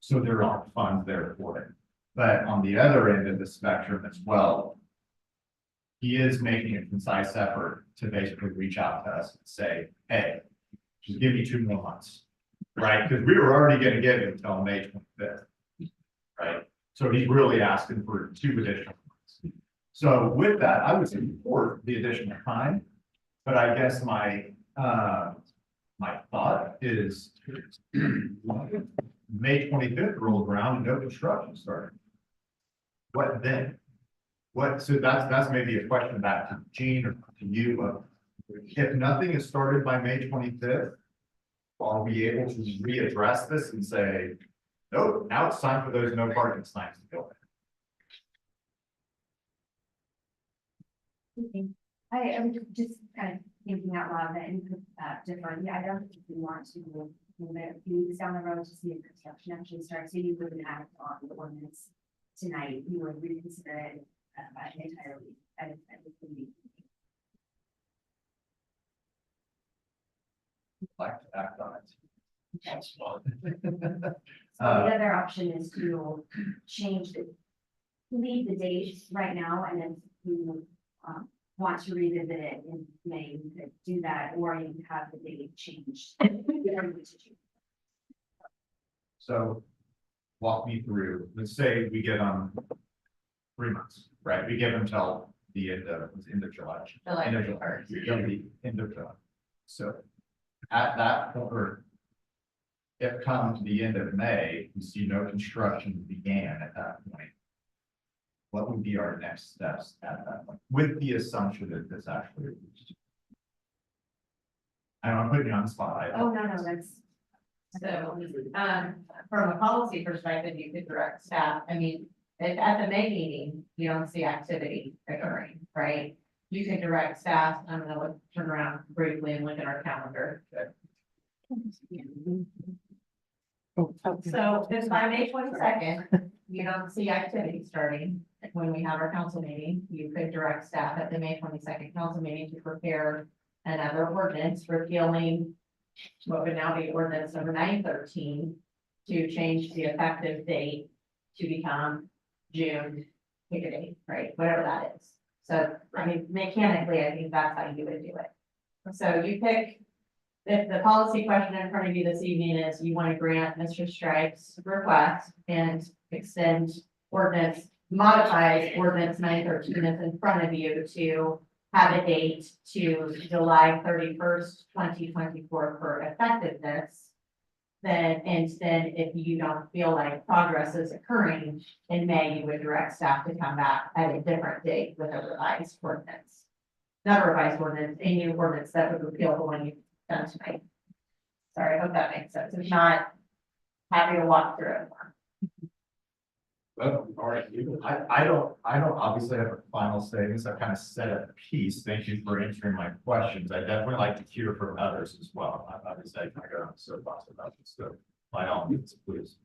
So there aren't funds there for it. But on the other end of the spectrum as well, he is making a concise effort to basically reach out to us and say, hey, just give me 2 more months, right? Because we were already going to get it until May 25th, right? So he's really asking for 2 additional months. So with that, I would support the additional time, but I guess my thought is May 25th rolled around and no construction started. What then? So that's maybe a question back to Gene or to you. If nothing is started by May 25th, are we able to readdress this and say, nope, now it's time for those no parking signs to go in? I was just kind of thinking out loud that input different. Yeah, I don't think we want to move it a few weeks down the road to see if construction actually starts. So you would act on the ordinance tonight, you would reconsider it entirely. Would be- Like to act on it. That's fun. So the other option is to change leave the date right now, and then you want to revisit it in May, you could do that, or you could have the date changed. So walk me through, let's say we give them 3 months, right? We give them till the end of July. July End of July. 31st. Till the end of July. So at that point, or if come to the end of May, we see no construction began at that point. What would be our next steps at that point, with the assumption that this actually reached? I don't want to put you on the spot. Oh, no, that's. So, from a policy perspective, you could direct staff, I mean, if at the May meeting, you don't see activity occurring, right? You can direct staff, I'm gonna turn around briefly and look at our calendar. So if by May 22nd, you don't see activity starting, when we have our council meeting, you could direct staff at the May 22nd council meeting to prepare another ordinance repealing what would now be ordinance number 913 to change the effective date to become June, pick a date, right, whatever that is. So, I mean, mechanically, I think that's how you would do it. So you pick, if the policy question in front of you this evening is you want to grant Mr. Stripe's request and extend ordinance, modify ordinance 913 that's in front of you to have a date to July 31st, 2024 for effectiveness. Then if you don't feel like progress is occurring in May, you would direct staff to come back at a different date with a revised ordinance. Not a revised ordinance, a new ordinance that would repeal the one you've done tonight. Sorry, I hope that makes sense. It's not having to walk through it more. Well, all right, I don't obviously have a final say, in this. I've kind of set a piece. Thank you for answering my questions. I definitely like to hear from others as well. Obviously, I kind of got on the soapbox about this, so by all means, please.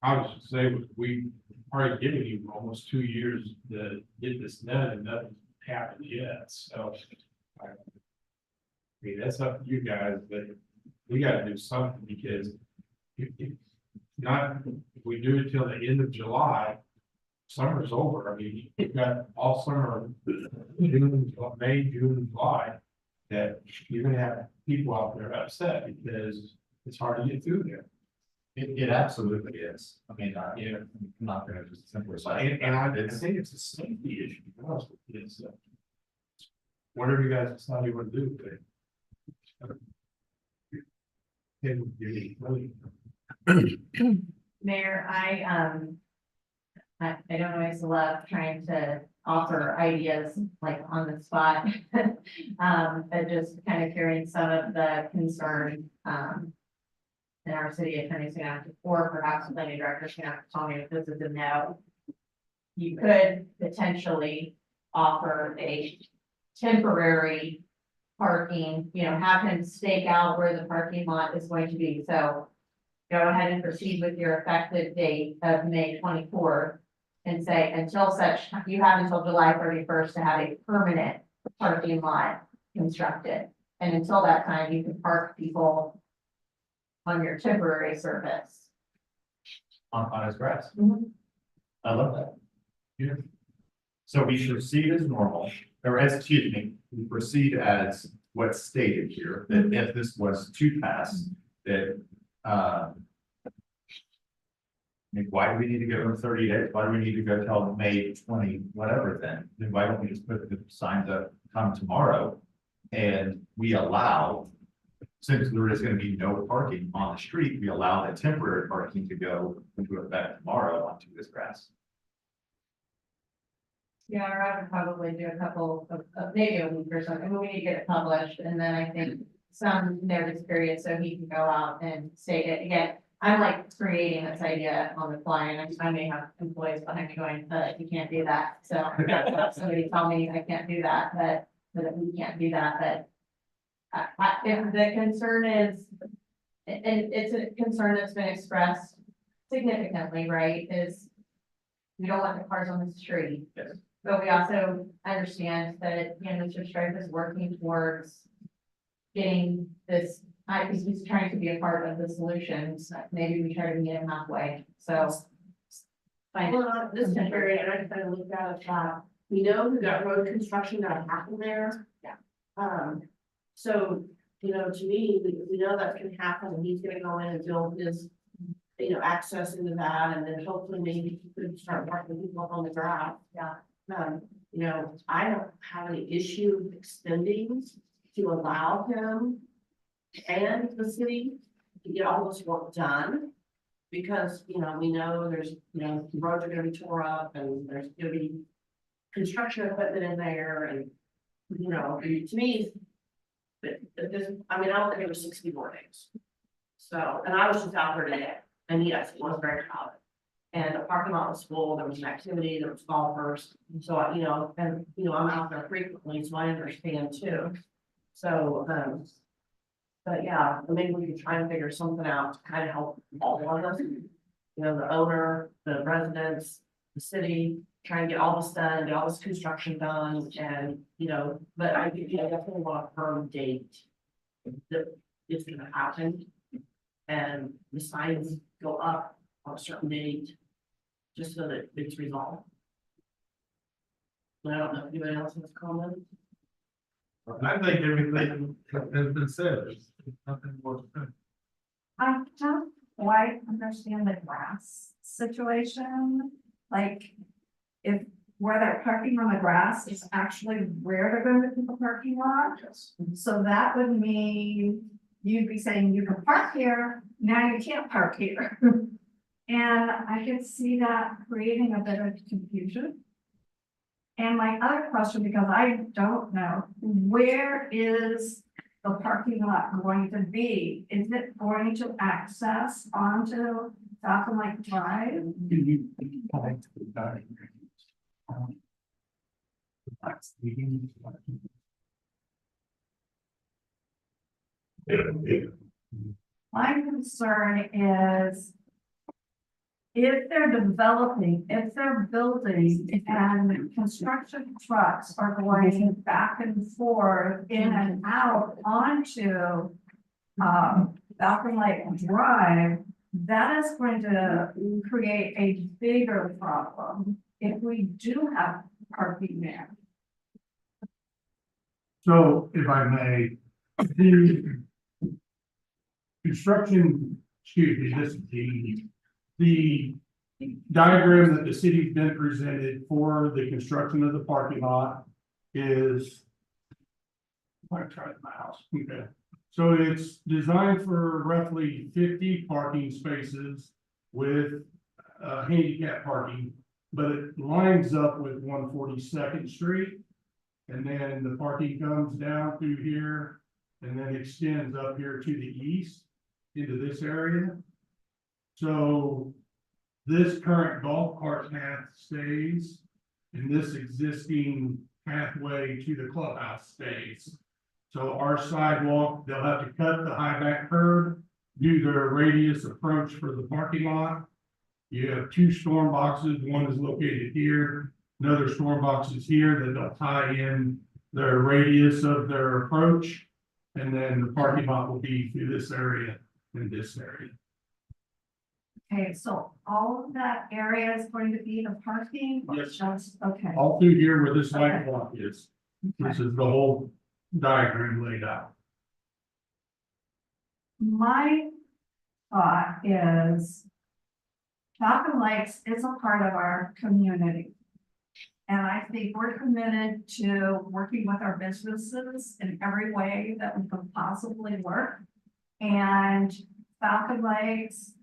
I was just saying, we already given you almost 2 years to get this done and nothing's happened yet, so. I mean, that's up to you guys, but we gotta do something because if we do it till the end of July, summer's over. I mean, you've got all summer, June, May, June, July, that you're gonna have people out there upset because it's hard to get through there. It absolutely is. I mean, yeah, I'm not gonna just simply say. And I say it's a safety issue, to be honest with you. It's, whatever you guys decide you want to do, but. Mayor, I don't always love trying to offer ideas like on the spot. But just kind of carrying some of the concern, in our city attorney's gonna have to, or perhaps planning director's gonna have to tell me if this is a no. You could potentially offer a temporary parking, have him stake out where the parking lot is going to be, so. Go ahead and proceed with your effective date of May 24th. And say until such, you have until July 31st to have a permanent parking lot constructed. And until that time, you can park people on your temporary service. On his grass. Mhm. I love that. Yeah. So we should proceed as normal, or excuse me, we proceed as what's stated here, that if this was to pass, that, I mean, why do we need to go to 30 days? Why do we need to go till May 20, whatever then why don't we just put the signs up, come tomorrow? And we allow, since there is gonna be no parking on the street, we allow that temporary parking to go into effect tomorrow onto this grass. Yeah, or I would probably do a couple of maybe a week or something, we need to get it published, and then I think some notice period, so he can go out and state it again. I'm like creating this idea on the fly, and I may have employees behind me going, you can't do that, so I've got to have somebody tell me I can't do that, but we can't do that, but. If the concern is, and it's a concern that's been expressed significantly, right, is we don't want the cars on the street. Yes. But we also understand that, you know, Mr. Stripe is working towards getting this, because he's trying to be a part of the solutions. Maybe we try to meet him halfway, so. Well, this is very, and I kind of looked at it, we know that road construction that happened there. Yeah. So, you know, to me, we know that can happen, and he's gonna go in and build his, you know, access into that, and then hopefully maybe he could start working people up on the ground. Yeah. You know, I don't have any issue extending to allow him and the city to get all this work done. Because, you know, we know there's, you know, the roads are gonna be tore up and there's gonna be construction equipment in there and, you know, to me, but this, I mean, I don't think it was 64 days. So, and I was just out there today, and yes, it was very crowded. And the parking lot was full, there was an activity, there was golfers, so, you know, and, you know, I'm out there frequently, so I understand too. So, but yeah, maybe we could try and figure something out to kind of help all of us. You know, the owner, the residents, the city, try and get all this done, get all this construction done, and, you know, but I think, you know, definitely want a firm date that it's gonna happen. And the signs go up on a certain date, just so that it's resolved. I don't know if anybody else has a comment. I think everything has been said, there's nothing more to say. I don't quite understand the grass situation, like if where they're parking on the grass is actually where they're going to put the parking lot. So that would mean you'd be saying you can park here, now you can't park here. And I could see that creating a bit of confusion. And my other question, because I don't know, where is the parking lot going to be? Is it going to access onto Falcon Lake Drive? My concern is if they're developing, if they're building and construction trucks are going back and forth in and out onto Falcon Lake Drive, that is going to create a bigger problem if we do have parking there. So if I may, the construction, excuse me, this is the diagram that the city's been presented for the construction of the parking lot is. I tried my house, okay. So it's designed for roughly 50 parking spaces with handicap parking, but it lines up with 142nd Street. And then the parking comes down through here and then extends up here to the east into this area. So this current golf cart path stays and this existing pathway to the clubhouse stays. So our sidewalk, they'll have to cut the high back curb, do their radius approach for the parking lot. You have two storm boxes, one is located here, another storm box is here that they'll tie in their radius of their approach. And then the parking lot will be through this area and this area. Okay, so all of that area is going to be the parking? Or Yes. just, okay. All through here where this light block is, this is the whole diagram laid out. My thought is Falcon Lakes is a part of our community. And I think we're committed to working with our businesses in every way that we can possibly work. And Falcon Lakes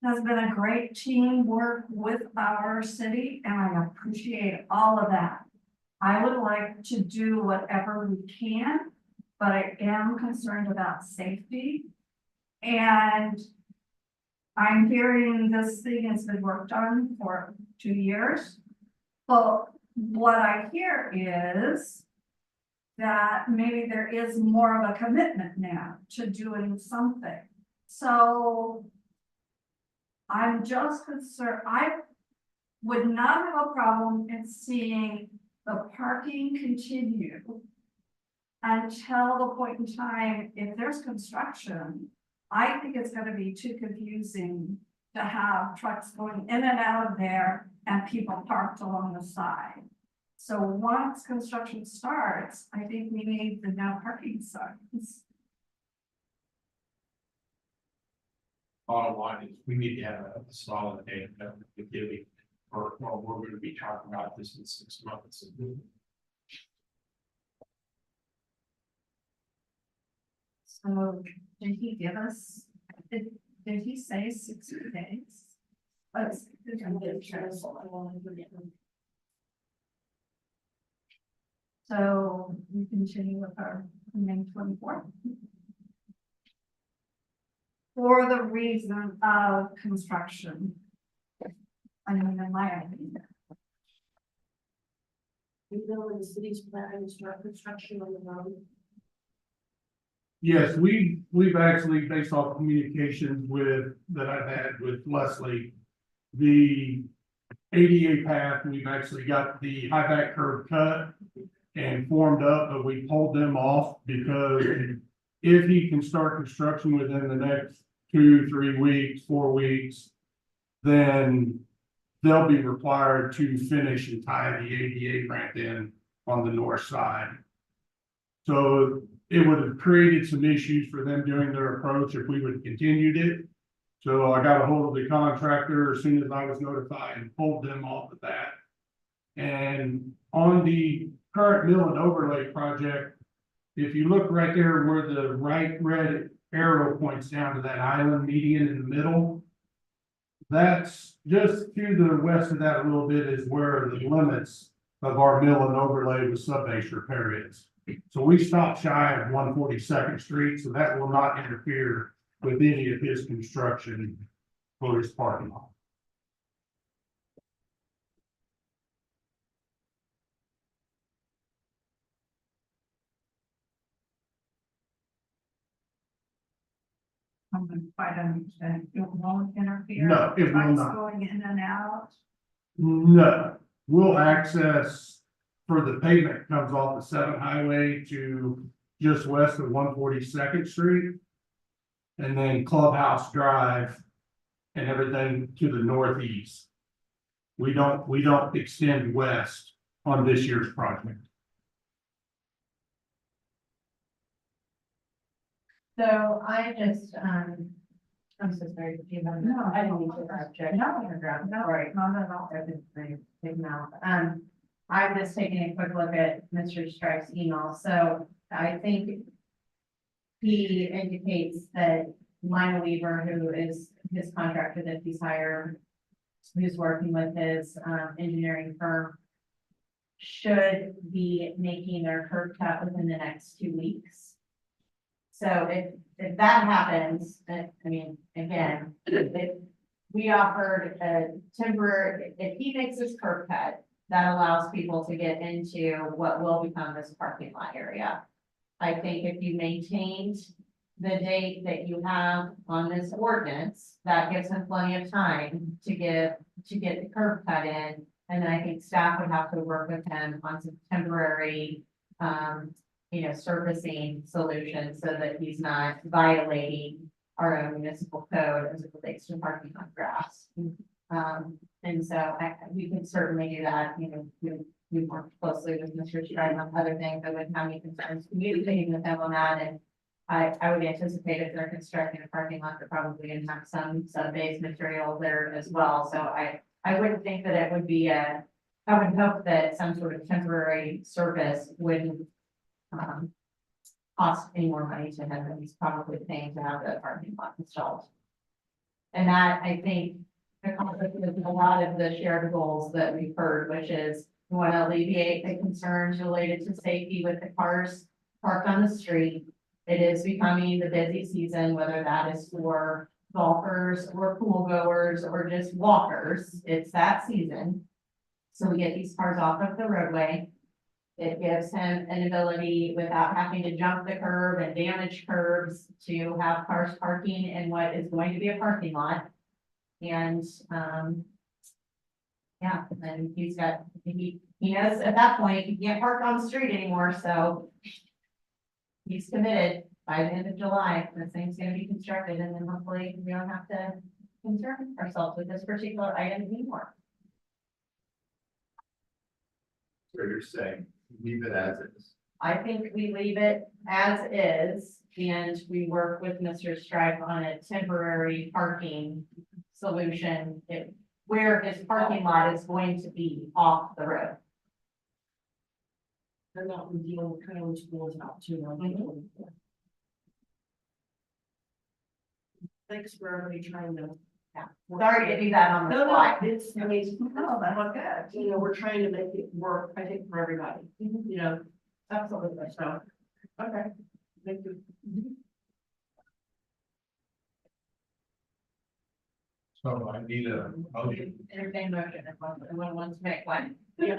has been a great teamwork with our city, and I appreciate all of that. I would like to do whatever we can, but I am concerned about safety. And I'm hearing this thing has been worked on for 2 years. But what I hear is that maybe there is more of a commitment now to doing something. So I'm just concerned, would not have a problem in seeing the parking continue until the point in time, if there's construction, I think it's gonna be too confusing to have trucks going in and out of there and people parked along the side. So once construction starts, I think we need the no parking signs. Bottom line is, we need to have a solid data that we're giving, or we're going to be talking about this in 6 months. So did he give us, did he say 60 days? So we continue with our May 24th. For the reason of construction. I mean, in my opinion. You know, when the city's planning to start construction on the road. Yes, we've actually, based off communications that I've had with Leslie, the ADA path, we've actually got the high back curve cut and formed up, but we pulled them off because if he can start construction within the next 2, 3 weeks, 4 weeks, then they'll be required to finish and tie the ADA ramp in on the north side. So it would have created some issues for them doing their approach if we would have continued it. So I got a hold of the contractor as soon as I was notified and pulled them off of that. And on the current mill and overlay project, if you look right there where the right red arrow points down to that island median in the middle, that's just to the west of that a little bit is where the limits of our mill and overlay with sub-base repair is. So we stopped shy of 142nd Street, so that will not interfere with any of his construction for his parking lot. I don't quite understand. It won't interfere. No, it will Trucks not. going in and out. No, we'll access for the pavement comes off the 7 highway to just west of 142nd Street. And then Clubhouse Drive and everything to the northeast. We don't extend west on this year's project. So I just, I'm so sorry to you, but No, I didn't mean to object. No, Sorry. not at all. Big mouth. I'm just taking a quick look at Mr. Stripe's email, so I think he indicates that Lionel Weaver, who is his contractor that he's hired, who's working with his, engineering firm, should be making their curb cut within the next 2 weeks. So if that happens, I mean, again, if we offered a temporary, if he makes this curb cut, that allows people to get into what will become this parking lot area. I think if you maintained the date that you have on this ordinance, that gives him plenty of time to get the curb cut in. And then I think staff would have to work with him on some temporary, surfacing solutions so that he's not violating our own municipal code as it relates to parking on grass. And so we can certainly do that, we work closely with Mr. Stripe on other things. I wouldn't have any concerns communicating with him on that. And I would anticipate if they're constructing a parking lot, they're probably gonna have some sub-base material there as well. So I wouldn't think that it would be I would hope that some sort of temporary service wouldn't cost any more money to him than he's probably paying to have the parking lot installed. And that, I think, accomplishes a lot of the shared goals that we've heard, which is we want to alleviate the concerns related to safety with the cars parked on the street. It is becoming the busy season, whether that is for golfers or pool goers or just walkers. It's that season. So we get these cars off of the roadway. It gives him an ability without having to jump the curb and damage curbs to have cars parking in what is going to be a parking lot. And Yeah, and he knows at that point, he can't park on the street anymore, so. He's committed by the end of July, this thing's gonna be constructed, and then hopefully we don't have to concern ourselves with this particular item anymore. So you're saying, leave it as is. I think we leave it as is, and we work with Mr. Stripe on a temporary parking solution. Where his parking lot is going to be off the road. And that would deal with kind of which schools out too. Thanks for everybody trying to. Yeah, sorry to do that on the No, fly. no, it's, I mean, no, that was good. You know, we're trying to make it work, I think, for everybody, you know, absolutely, so, okay. Thank you. So I need a motion. Entertain motion if anyone wants to make one. Yeah.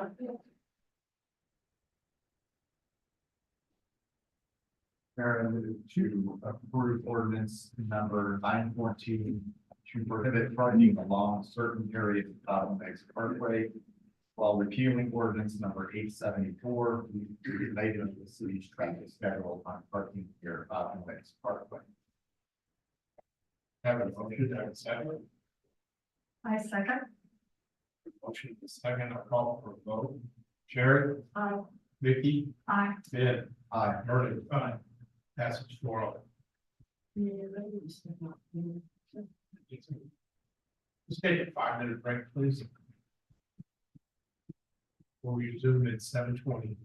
Aaron, to approve ordinance number 914 to prohibit parking along certain areas of Cotton Lakes Parkway, while repealing ordinance number 874 related to the city's traffic schedule on parking near Cotton Lakes Parkway. Have a motion, have a second. I second. Motion is second, I'll call for a vote. Sherry? Aye. Vicky? Aye. Ed? Aye. Ernie? Aye. Passes 4-0. Let's take a 5-minute break, please. We'll resume at 7:20.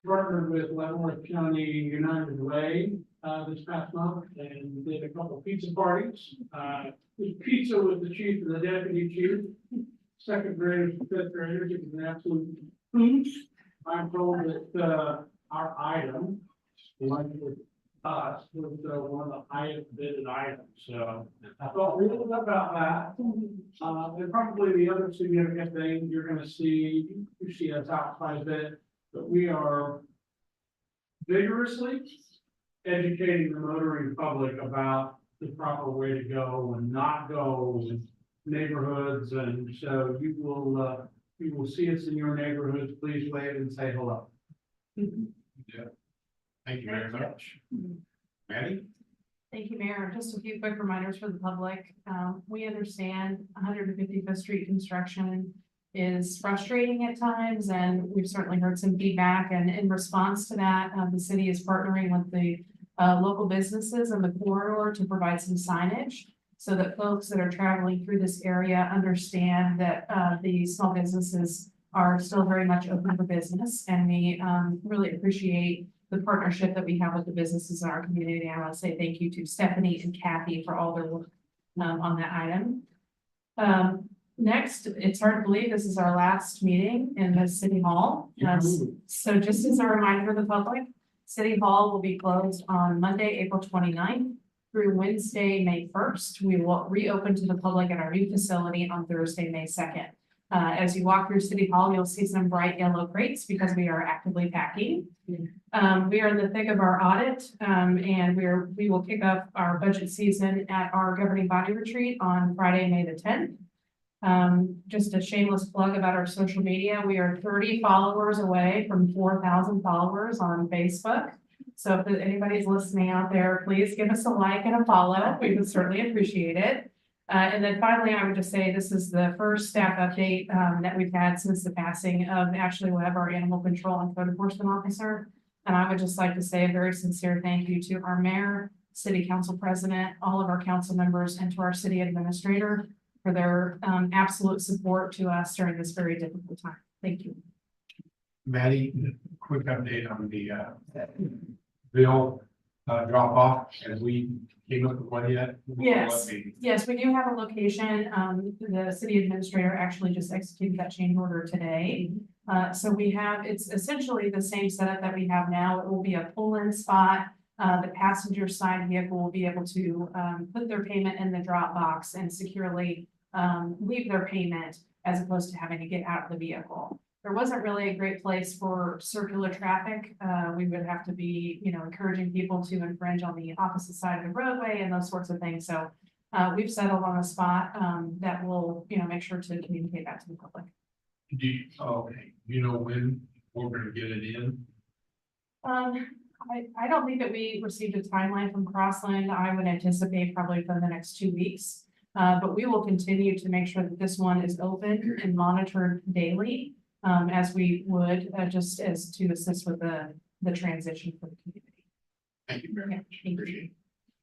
Partnered with Leavenworth County United Way this past month, and we did a couple of pizza parties. The pizza with the chief and the deputy chief, second graders and fifth graders, it was an absolute hoot. I'm told that, our item, like with us, was one of the highest bidded items, so I felt really good about that. And probably the other significant thing you're gonna see, you see us out quite a bit, but we are vigorously educating the motoring public about the proper way to go and not go in neighborhoods, and so you will see us in your neighborhoods. Please wave and say hello. Yeah. Thank you very much. Maddie? Thank you, Mayor. Just a few quick reminders for the public. We understand 155th Street construction is frustrating at times, and we've certainly heard some feedback. And in response to that, the city is partnering with the local businesses in the corridor to provide some signage so that folks that are traveling through this area understand that the small businesses are still very much open for business. And we really appreciate the partnership that we have with the businesses in our community. I want to say thank you to Stephanie and Kathy for all their work on that item. Next, it's hard to believe this is our last meeting in the city hall. So just as a reminder to the public, City Hall will be closed on Monday, April 29th through Wednesday, May 1st. We will reopen to the public at our new facility on Thursday, May 2nd. As you walk through City Hall, you'll see some bright yellow crates because we are actively packing. We are in the thick of our audit, and we will kick off our budget season at our governing body retreat on Friday, May the 10th. Just a shameless plug about our social media. We are 30 followers away from 4,000 followers on Facebook. So if anybody's listening out there, please give us a like and a follow. We would certainly appreciate it. And then finally, I would just say this is the first staff update that we've had since the passing of Ashley Webb, our animal control and code enforcement officer. And I would just like to say a very sincere thank you to our mayor, city council president, all of our council members, and to our city administrator for their absolute support to us during this very difficult time. Thank you. Maddie, quick update on the bill drop off, and we came up with one yet? Yes, we do have a location. The city administrator actually just executed that change order today. So it's essentially the same setup that we have now. It will be a pull-in spot. The passenger side vehicle will be able to put their payment in the drop box and securely leave their payment as opposed to having to get out of the vehicle. There wasn't really a great place for circular traffic. We would have to be, encouraging people to infringe on the opposite side of the roadway and those sorts of things. So we've settled on a spot that will, make sure to communicate that to the public. Okay, you know when we're gonna get it in? I don't think that we received a timeline from Crossland. I would anticipate probably for the next 2 weeks. But we will continue to make sure that this one is open and monitored daily, as we would, just as to assist with the transition for the community. Thank you very much. Appreciate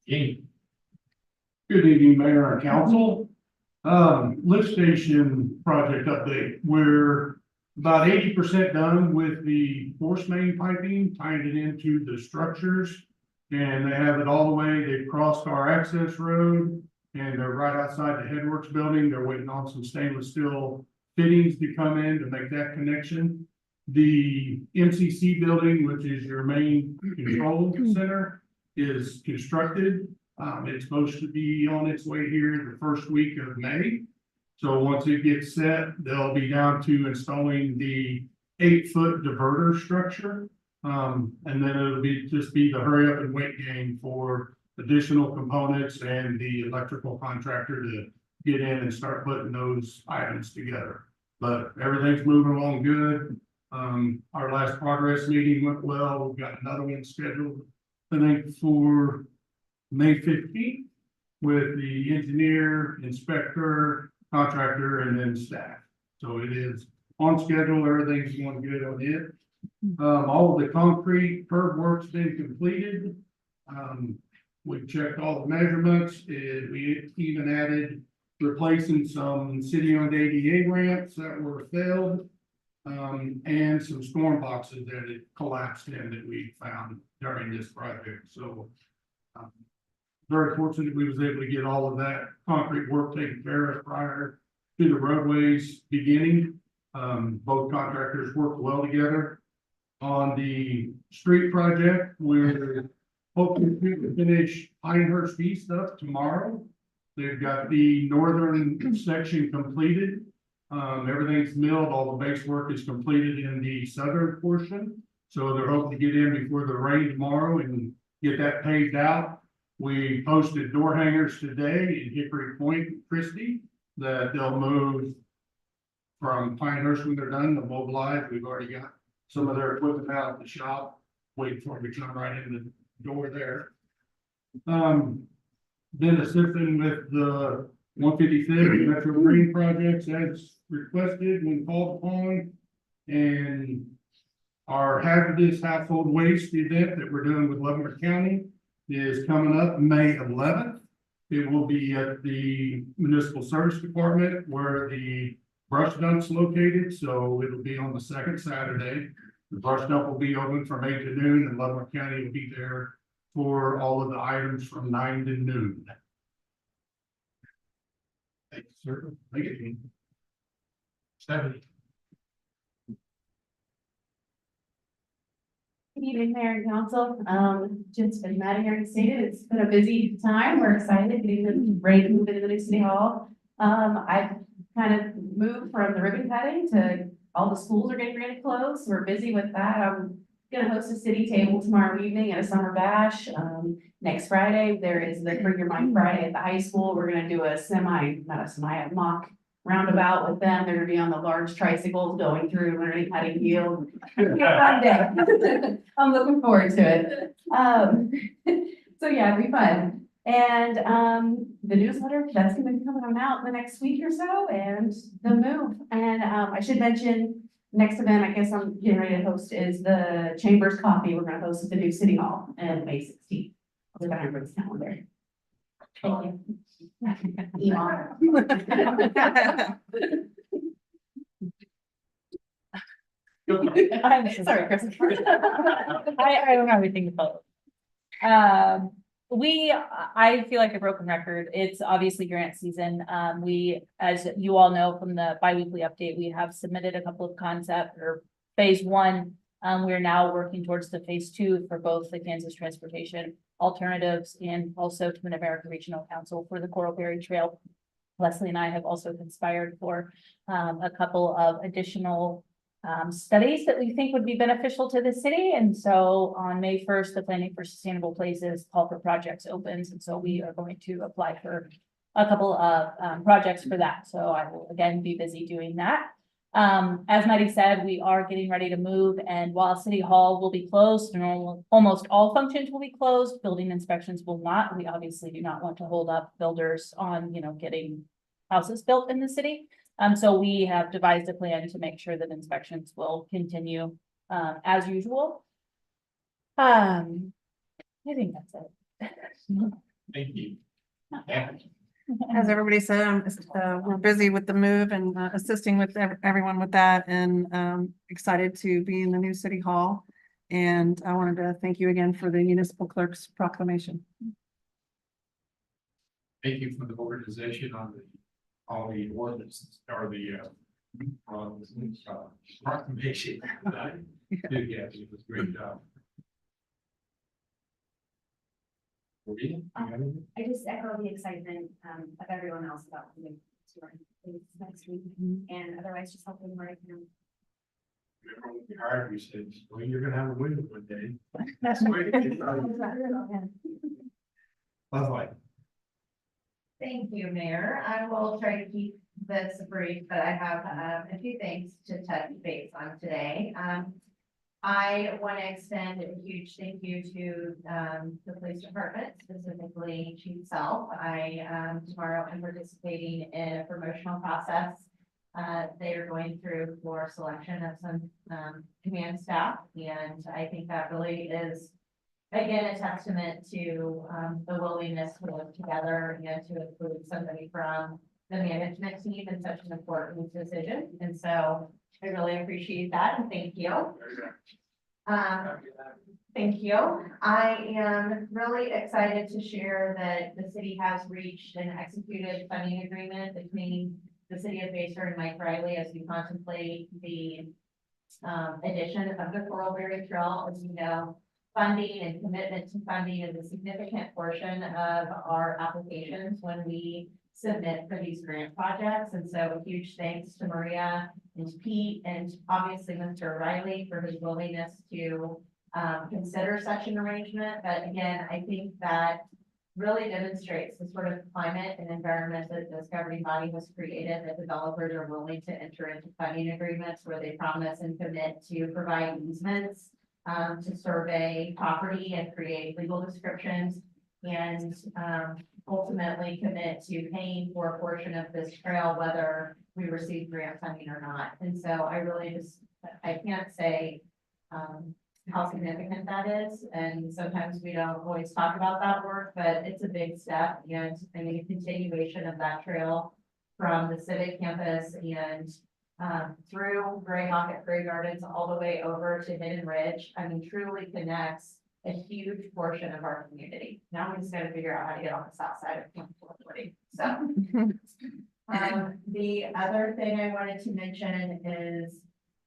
it. Good evening, Mayor and Council. Lift station project update. We're about 80% done with the force main piping, tying it into the structures. And they have it all the way. They've crossed our access road and they're right outside the Headworks building. They're waiting on some stainless steel fittings to come in to make that connection. The MCC building, which is your main control center, is constructed. It's supposed to be on its way here the first week of May. So once it gets set, they'll be down to installing the 8-foot diverter structure. And then it'll just be the hurry up and wait game for additional components and the electrical contractor to get in and start putting those items together. But everything's moving along good. Our last progress meeting went well. We've got another one scheduled, I think, for May 15th with the engineer, inspector, contractor, and then staff. So it is on schedule. Everything's going good on it. All of the concrete curb work's been completed. We've checked all the measurements. We even added replacing some city-owned ADA ramps that were failed, and some storm boxes that it collapsed in that we found during this project. So Very fortunate we was able to get all of that concrete work taken care of prior to the roadways beginning. Both contractors worked well together. On the street project, we're hoping to finish Pinehurst East up tomorrow. They've got the northern section completed. Everything's milled, all the base work is completed in the southern portion. So they're hoping to get in before the rain tomorrow and get that paved out. We posted door hangers today in Hickory Point, Christie, that they'll move from Pinehurst when they're done, they'll mobilize. We've already got some of their equipment out at the shop, waiting for them to come right in the door there. Been assisting with the 155th Metro Green projects as requested when called upon. And our hazardous household waste event that we're doing with Leavenworth County is coming up May 11th. It will be at the Municipal Service Department where the brush dump's located, so it'll be on the second Saturday. The brush dump will be open from 8 to noon, and Leavenworth County will be there for all of the items from 9 to noon. Thank you, sir. Thank you. Stephanie. Good evening, Mayor and Council. Just as Matt here stated, it's been a busy time. We're excited, getting ready to move into the new city hall. I've kind of moved from the ribbon cutting to all the schools are getting ready to close. We're busy with that. I'm gonna host a city table tomorrow evening at a summer bash. Next Friday, there is the Bring Your Mind Friday at the high school. We're gonna do a mock roundabout with them. They're gonna be on the large tricycles going through, learning how to yield. It'll be a fun day. I'm looking forward to it. So yeah, it'll be fun. And the newsletter, that's gonna be coming out in the next week or so, and the move. And I should mention, next event, I guess I'm getting ready to host is the Chambers Coffee. We're gonna host at the new city hall on May 16th. I'll look at everybody's calendar. Thank you. I'm sorry, Chris. I don't have anything to follow. I feel like a broken record. It's obviously grant season. We, as you all know from the biweekly update, we have submitted a couple of concept or phase one. We're now working towards the phase two for both the Kansas Transportation Alternatives and also to an American Regional Council for the Coral Berry Trail. Leslie and I have also conspired for a couple of additional studies that we think would be beneficial to the city. And so on May 1st, the Planning for Sustainable Places call for projects opens. And so we are going to apply for a couple of projects for that. So I will again be busy doing that. As Maddie said, we are getting ready to move, and while City Hall will be closed and almost all functions will be closed, building inspections will not. We obviously do not want to hold up builders on, getting houses built in the city. So we have devised a plan to make sure that inspections will continue as usual. I think that's it. Thank you. As everybody said, we're busy with the move and assisting with everyone with that, and excited to be in the new city hall. And I wanted to thank you again for the municipal clerk's proclamation. Thank you for the organization on all the ordinances or the proclamation. Yeah, it was a great job. I just echo the excitement of everyone else about the next week, and otherwise just helping right now. Remember when we hired, we said, well, you're gonna have a window one day. That's Lovely. Thank you, Mayor. I will try to keep this brief, but I have a few things to touch base on today. I want to extend a huge thank you to the police department, specifically Chief Self. Tomorrow I'm participating in a promotional process. They are going through for selection of some command staff, and I think that really is, again, a testament to the willingness to work together and to include somebody from the management team in such an important decision. And so I really appreciate that, and thank you. Thank you. I am really excited to share that the city has reached and executed funding agreement between the city of Basehor and Mike Riley as we contemplate the addition of the Coralberry Trail. As you know, funding and commitment to funding is a significant portion of our applications when we submit for these grant projects. And so a huge thanks to Maria and Pete and obviously Mr. Riley for his willingness to consider such an arrangement. But again, I think that really demonstrates the sort of climate and environment that this governing body has created, that developers are willing to enter into funding agreements where they promise and commit to provide easements to survey property and create legal descriptions and ultimately commit to paying for a portion of this trail, whether we receive grant funding or not. And so I really just, I can't say how significant that is. And sometimes we don't always talk about that work, but it's a big step. And I mean, a continuation of that trail from the civic campus and through Greyhawk at Grey Gardens all the way over to Hidden Ridge, I mean, truly connects a huge portion of our community. Now we just got to figure out how to get on the south side of Camp 440. So the other thing I wanted to mention is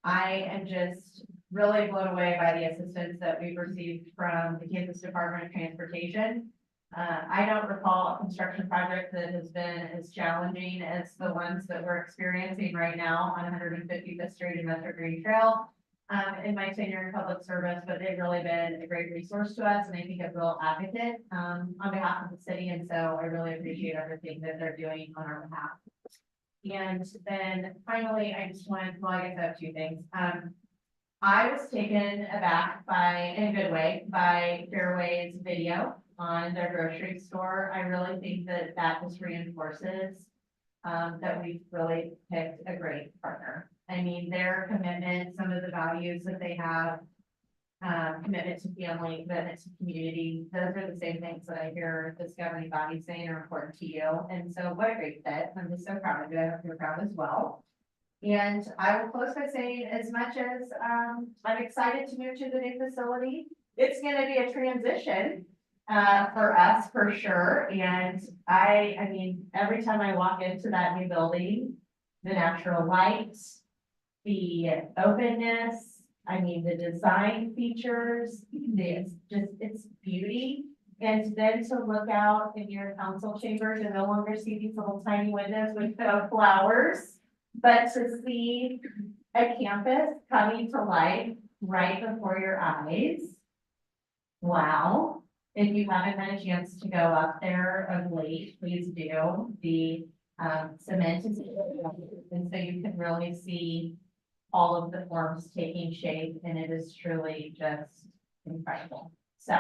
I am just really blown away by the assistance that we've received from the Kansas Department of Transportation. I don't recall a construction project that has been as challenging as the ones that we're experiencing right now on 155th Street and Metro Green Trail in my tenure in public service, but they've really been a great resource to us and I think a real advocate on behalf of the city. And so I really appreciate everything that they're doing on our behalf. And then finally, I just wanted, well, I guess I have two things. I was taken aback by, in a good way, by Fairway's video on their grocery store. I really think that that just reinforces that we've really picked a great partner. I mean, their commitment, some of the values that they have, commitment to family, commitment to community, those are the same things that I hear this governing body saying are important to you. And so what a great fit. I'm just so proud of you. I hope you're proud as well. And I will close by saying, as much as I'm excited to move to the new facility, it's going to be a transition for us for sure. And I mean, every time I walk into that new building, the natural light, the openness, I mean, the design features, it's beauty. And then to look out in your council chambers and no longer see these little tiny windows with flowers, but to see a campus coming to life right before your eyes. Wow. If you haven't had a chance to go up there of late, please do. The cement is, and so you can really see all of the forms taking shape, and it is truly just incredible. So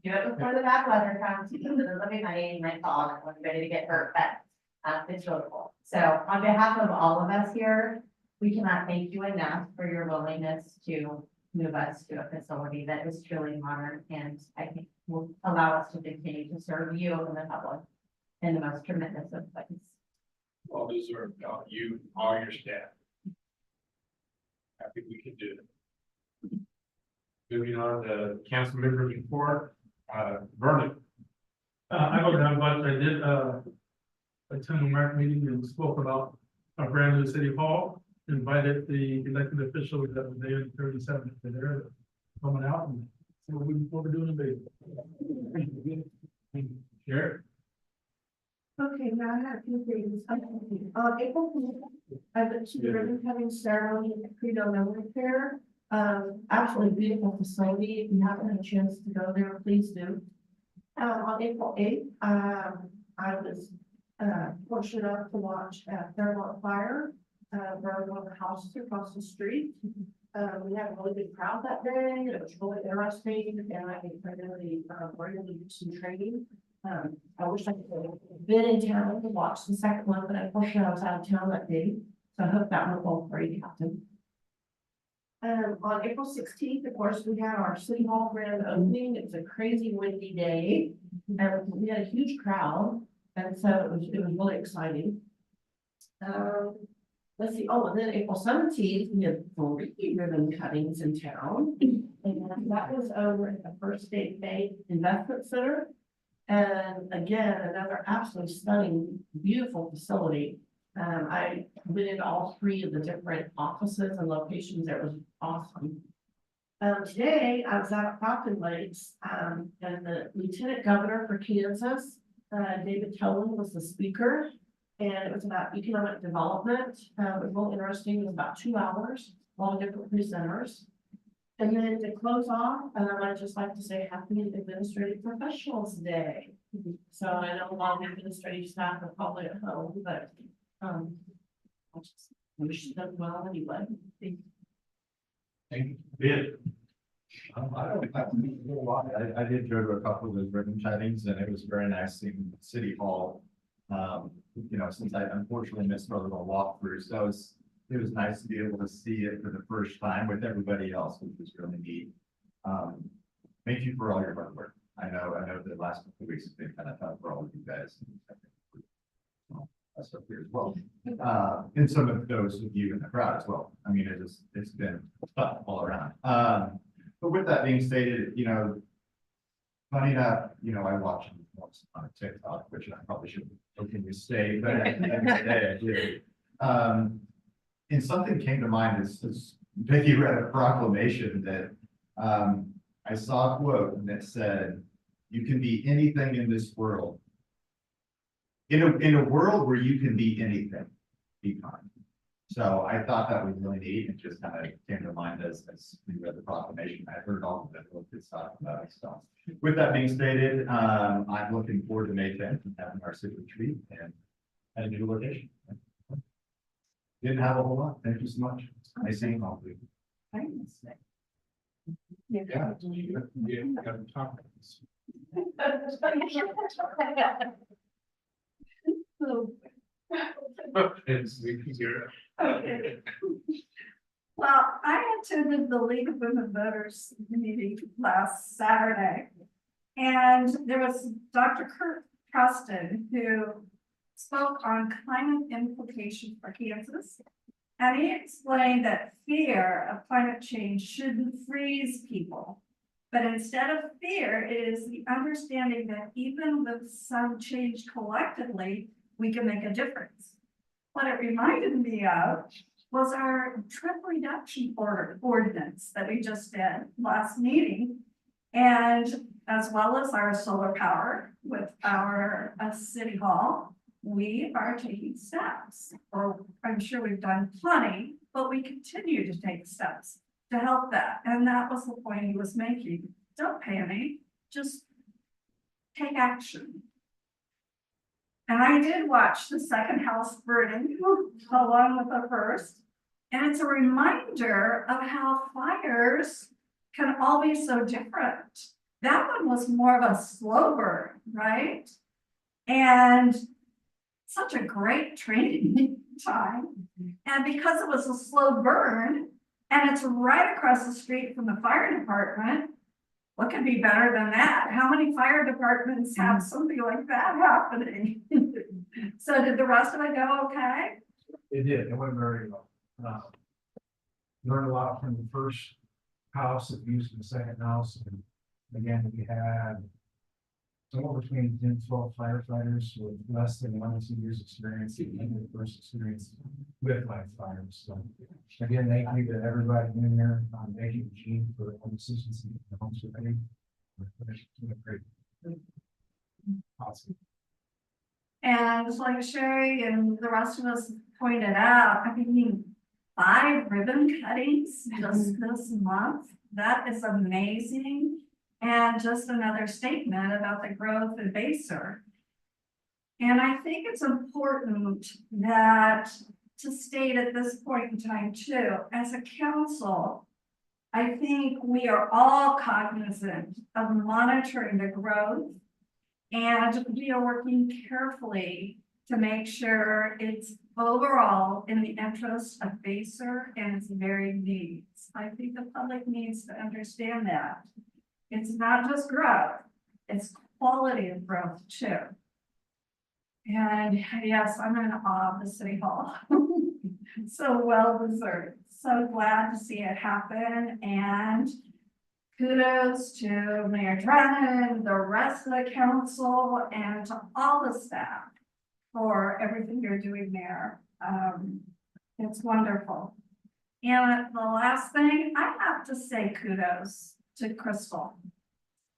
do it before the bad weather comes. Let me my dog, I'm ready to get hurt, but it's really cool. So on behalf of all of us here, we cannot thank you enough for your willingness to move us to a facility that is truly modern and I think will allow us to continue to serve you and the public in the most tremendous of ways. Well deserved, you, all your staff. Happy we could do it. Moving on to council members report, Vernon. I voted on budget. I did, attend the MAC meeting and spoke about our brand new city hall, invited the elected officials that were there, 37 that were there, coming out and see what we're doing in Bay. Sure. Okay, now I have a few things. April, I went to the ribbon cutting ceremony at Credo Memory Fair. Absolutely beautiful facility. If you haven't had a chance to go there, please do. On April 8th, I was fortunate enough to watch Fairmont Fire burn one of the houses across the street. We had a really good crowd that day. It was really interesting, and I think really we're going to do some training. I wish I could have been in town to watch the second one, but unfortunately I was out of town that day. So I hope that one will for you, Captain. On April 16th, of course, we had our City Hall grand opening. It was a crazy windy day, and we had a huge crowd, and so it was really exciting. Let's see. Oh, and then April 17th, we had 3 ribbon cuttings in town. And that was over at the First State Bank Investment Center. And again, another absolutely stunning, beautiful facility. I went in all three of the different offices and locations. It was awesome. Today I was out at Falcon Lakes, and the Lieutenant Governor for Kansas, David Tolan, was the speaker. And it was about economic development. It was really interesting. It was about 2 hours, a lot of different presenters. And then to close off, I'd just like to say Happy Administrative Professionals Day. So I know a lot of administrative staff are probably at home, but, I just wish them well anyway. Thank you. I don't have to do a whole lot. I did go to a couple of those ribbon cuttings and it was very nice seeing City Hall. Since I unfortunately missed our little walkthrough, so it was nice to be able to see it for the first time with everybody else, which was really neat. Thank you for all your hard work. I know the last couple of weeks have been kind of tough for all of you guys. That's up here as well. And some of those of you in the crowd as well. I mean, it's been tough all around. But with that being stated, funny enough, I watch on TikTok, which I probably shouldn't openly say, but at the end of the day, I did. And something came to mind as Vicky read a proclamation that I saw a quote that said, "You can be anything in this world. In a world where you can be anything, be kind." So I thought that was really neat. It just kind of came to mind as we read the proclamation. I heard all of it, what good stuff about it. So with that being stated, I'm looking forward to May 10th and having our city retreat and at a new location. Didn't have a whole lot. Thank you so much. Nice seeing all of you. Yeah. Gotta talk about this. It's easier. Okay. Well, I attended the League of Women Voters meeting last Saturday. And there was Dr. Kurt Preston who spoke on climate implications for Kansas. And he explained that fear of climate change shouldn't freeze people. But instead of fear, it is the understanding that even with some change collectively, we can make a difference. What it reminded me of was our trip reduction ordinance that we just did last meeting. And as well as our solar power with our city hall, we are taking steps, or I'm sure we've done plenty, but we continue to take steps to help that. And that was the point he was making. Don't panic, just take action. And I did watch the second house burning along with the first. And it's a reminder of how fires can all be so different. That one was more of a slow burn, right? And such a great training time. And because it was a slow burn and it's right across the street from the fire department, what could be better than that? How many fire departments have something like that happening? So did the rest of it go okay? It did. It went very well. Learned a lot from the first house that used the second house. And again, we had somewhere between 10 and 12 firefighters with less than 1 or 2 years experience and the first experience with live fires. So again, thank you to everybody in there. Thank you to Gene for the consistency in the homes with me. Great. Awesome. And like Sherry and the rest of us pointed out, I mean, 5 ribbon cuttings just this month. That is amazing. And just another statement about the growth in Basehor. And I think it's important that to state at this point in time too, as a council, I think we are all cognizant of monitoring the growth, and we are working carefully to make sure it's overall in the interest of Basehor and its varied needs. I think the public needs to understand that. It's not just growth, it's quality of growth too. And yes, I'm in awe of the city hall. So well deserved. So glad to see it happen. And kudos to Mayor Drennan, the rest of the council, and to all the staff for everything you're doing there. It's wonderful. And the last thing, I have to say kudos to Crystal.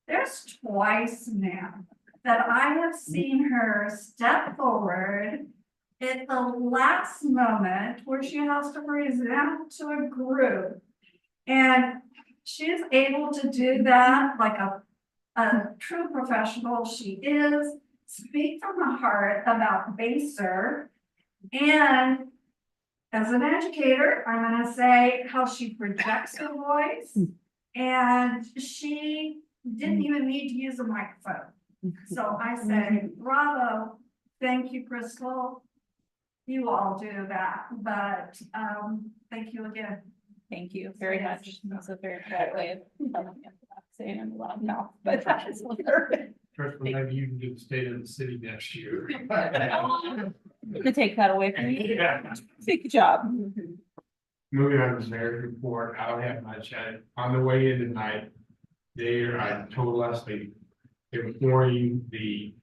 There's twice now that I have seen her step forward at the last moment where she has to present to a group. And she's able to do that like a true professional she is, speak from the heart about Basehor. And as an educator, I'm gonna say how she projects her voice, and she didn't even need to use a microphone. So I say, bravo, thank you, Crystal. You all do that, but thank you again. Thank you very much. That's a very polite way of telling me that, saying it in a loud mouth, but that is perfect. First, maybe you can do the state of the city next year. To take that away from me. Yeah. Good job. Moving on to the mayor's report, I don't have much. On the way in tonight, I told Leslie, they were pouring the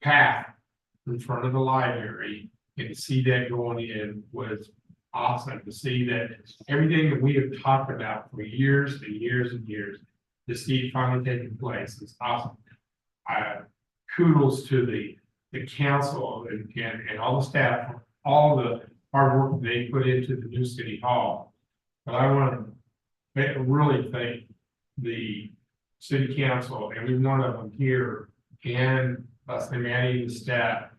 path in front of the library, and to see that going in was awesome. To see that everything that we have talked about for years and years and years, to see it finally taking place is awesome. Kudos to the council and all the staff, for all the hard work they put into the new city hall. But I want to really thank the city council, every one of them here, and Leslie Manny and the staff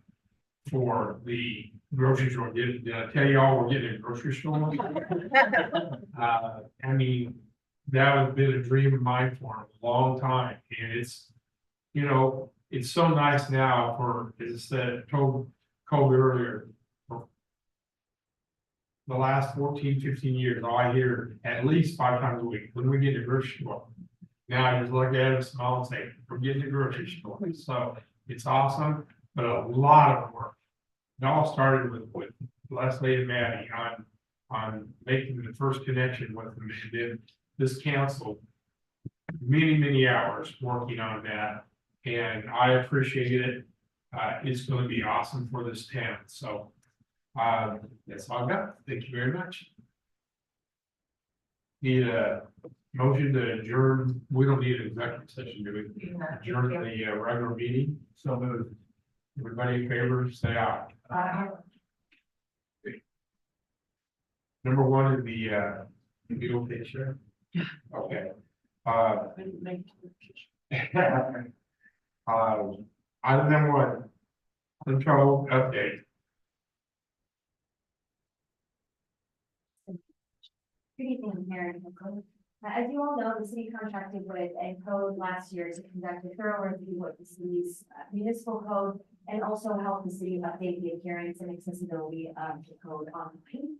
for the grocery store. Did I tell you all we're getting a grocery store? I mean, that has been a dream of mine for a long time, and it's, you know, it's so nice now for, as I said, told Colby earlier, for the last 14, 15 years, all I hear at least 5 times a week, when we get to the grocery store. Now I just look at it, smile and say, we're getting to the grocery store. So it's awesome, but a lot of work. It all started with Leslie and Maddie on making the first connection with them. And then this council, many hours working on that. And I appreciate it. It's going to be awesome for this town. So that's all I've got. Thank you very much. Need a motion to adjourn. We don't need an executive session, do we? Adjourn the regular meeting. So moved. Everybody in favor, say aye. Number one is the okay, sure. Okay. Item number one, control update. Good evening, Mayor and Council. As you all know, the city contracted with Encode last year to conduct a thorough review of the city's municipal code and also help the city update the appearance and accessibility of the code online.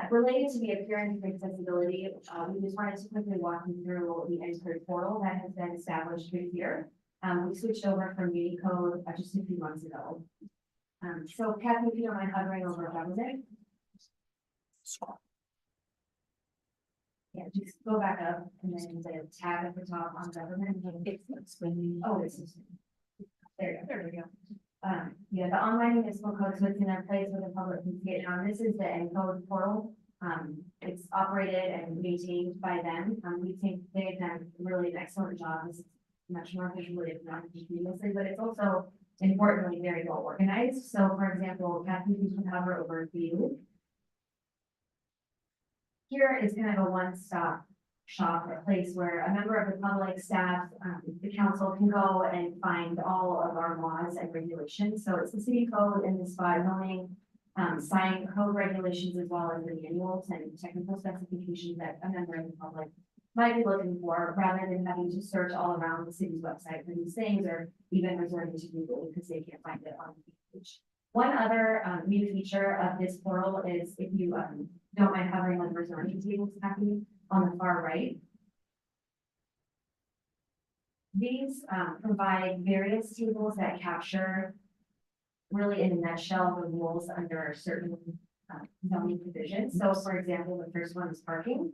Related to the appearance and accessibility, we just wanted to quickly walk you through the Encode portal that has been established this year. We switched over from Unicode just a few months ago. So Kathy, if you don't mind hovering over government. Yeah, just go back up and then the tab at the top on government. Oh, this is. There we go. Yeah, the online municipal code switch in their place with the public can see it now. This is the Encode portal. It's operated and maintained by them. We think they've done really an excellent job. It's much more visually, if not previously, but it's also importantly very well organized. So for example, Kathy, you can hover over view. Here is kind of a one-stop shop, a place where a member of the public, staff, the council can go and find all of our laws and regulations. So it's the city code and the spot zoning, sign code regulations, as well as the manuals and technical specifications that a member of the public might be looking for, rather than having to search all around the city's website for these things, or even resorting to Google because they can't find it on the page. One other new feature of this portal is, if you don't mind hovering on the resorting tables, Kathy, on the far right. These provide various tables that capture, really in a nutshell, the rules under certain zoning provisions. So for example, the first one is parking.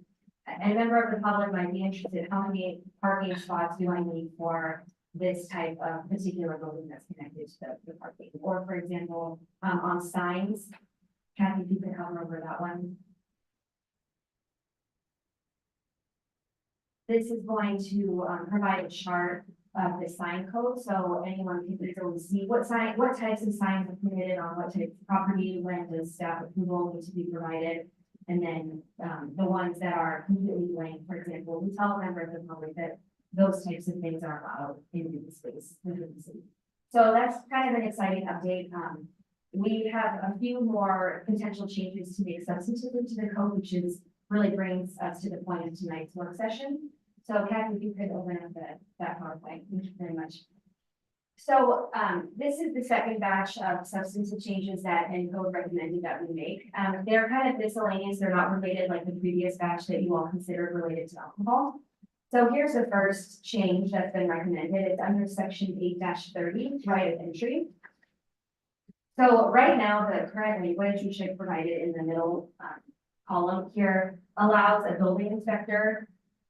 a member of the public might be interested, how many parking spots do I need for this type of particular building that's connected to the parking? Or for example, on signs, Kathy, if you could cover over that one. This is going to provide a chart of the sign code, so anyone can easily see what types of signs are permitted on what type of property, when does staff approval need to be provided. And then the ones that are completely blank, for example, we tell a member of the public that those types of things are allowed in the space within the city. So that's kind of an exciting update. We have a few more potential changes to make substantively to the code, which is really brings us to the point of tonight's work session. So Kathy, if you could open up that PowerPoint, thank you very much. So this is the second batch of substantive changes that code recommended that we make. They're kind of miscellaneous, they're not related like the previous batch that you all considered related to alcohol. So here's the first change that's been recommended. It's under section 8-30, right of entry. So right now, the current language, which I provided in the middle column here, allows a building inspector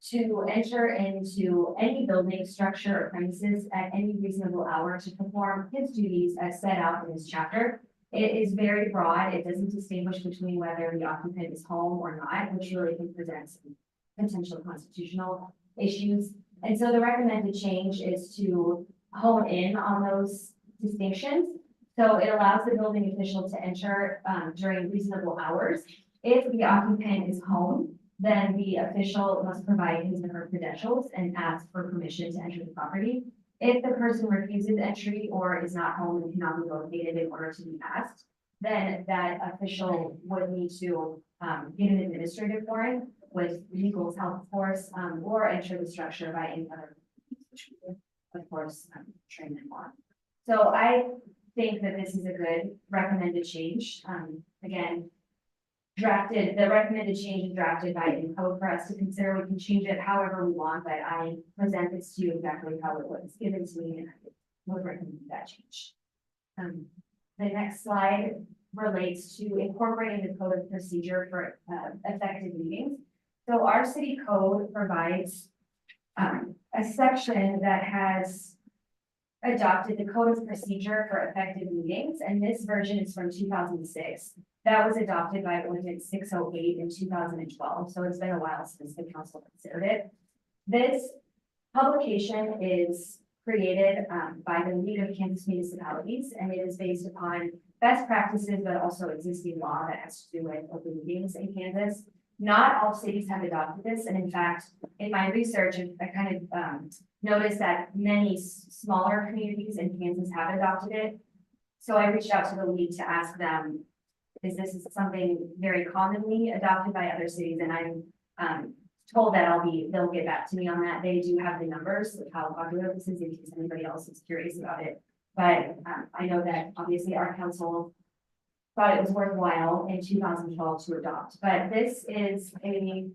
to enter into any building, structure, or premises at any reasonable hour to perform his duties as set out in this chapter. It is very broad. It doesn't distinguish between whether the occupant is home or not, which really can present some potential constitutional issues. And so the recommended change is to hone in on those distinctions. So it allows the building official to enter during reasonable hours. If the occupant is home, then the official must provide his or her credentials and ask for permission to enter the property. If the person refuses entry or is not home and cannot be located in order to be asked, then that official would need to get an administrative warrant with legal health force or enter the structure by any other, of course, trained in law. So I think that this is a good recommended change. Again, the recommended change is drafted by code for us to consider. We can change it however we want, but I present this to you exactly how it was given to me, and I would recommend that change. The next slide relates to incorporating the code of procedure for effective meetings. So our city code provides a section that has adopted the code of procedure for effective meetings, and this version is from 2006. That was adopted by ordinance 608 in 2012, so it's been a while since the council considered it. This publication is created by the League of Kansas Municipalities, and it is based upon best practices, but also existing law that has to do with open meetings in Kansas. Not all cities have adopted this, and in fact, in my research, I kind of noticed that many smaller communities in Kansas have adopted it. So I reached out to the league to ask them, is this something very commonly adopted by other cities? And I'm told that they'll get back to me on that. They do have the numbers of how popular this is in case anybody else is curious about it. But I know that obviously our council thought it was worthwhile in 2012 to adopt. But this is a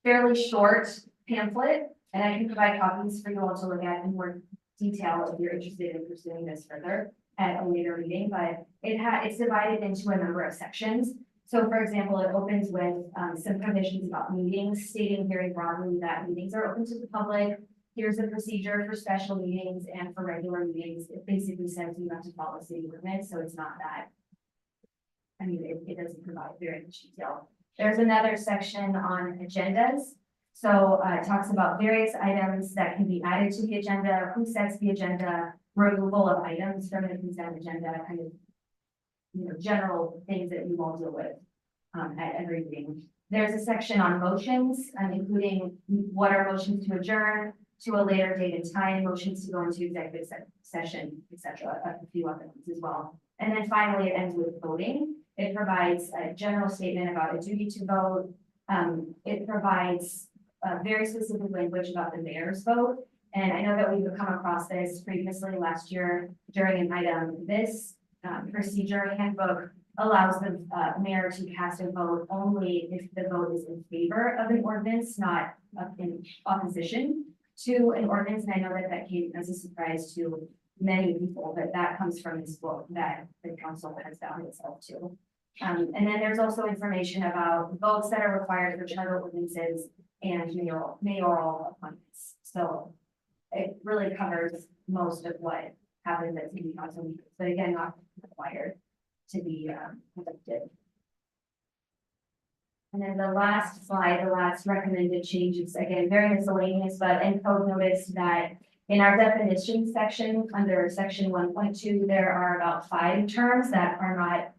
fairly short pamphlet, and I can provide copies for you all to look at in more detail if you're interested in pursuing this further at a later meeting, but it's divided into a number of sections. So for example, it opens with some provisions about meetings, stating very broadly that meetings are open to the public. Here's the procedure for special meetings and for regular meetings. It basically says you have to follow city limits, so it's not that. I mean, it doesn't provide very much detail. There's another section on agendas. So it talks about various items that can be added to the agenda, who sets the agenda, removal of items from the consent agenda, kind of, general things that you all deal with at every meeting. There's a section on motions, including what are motions to adjourn to a later date and time, motions to go into executive session, etc. A few other ones as well. And then finally, it ends with voting. It provides a general statement about a duty to vote. It provides very specific language about the mayor's vote. And I know that we've come across this previously last year during an item. This procedure handbook allows the mayor to cast a vote only if the vote is in favor of an ordinance, not in opposition to an ordinance. And I know that came as a surprise to many people, but that comes from this book that the council has found itself to. And then there's also information about votes that are required for charter ordinances and mayoral appointments. So it really covers most of what happens at city council meetings, but again, not required to be conducted. And then the last slide, the last recommended change is again, very miscellaneous, but code noticed that in our definition section, under section 1.2, there are about 5 terms that are not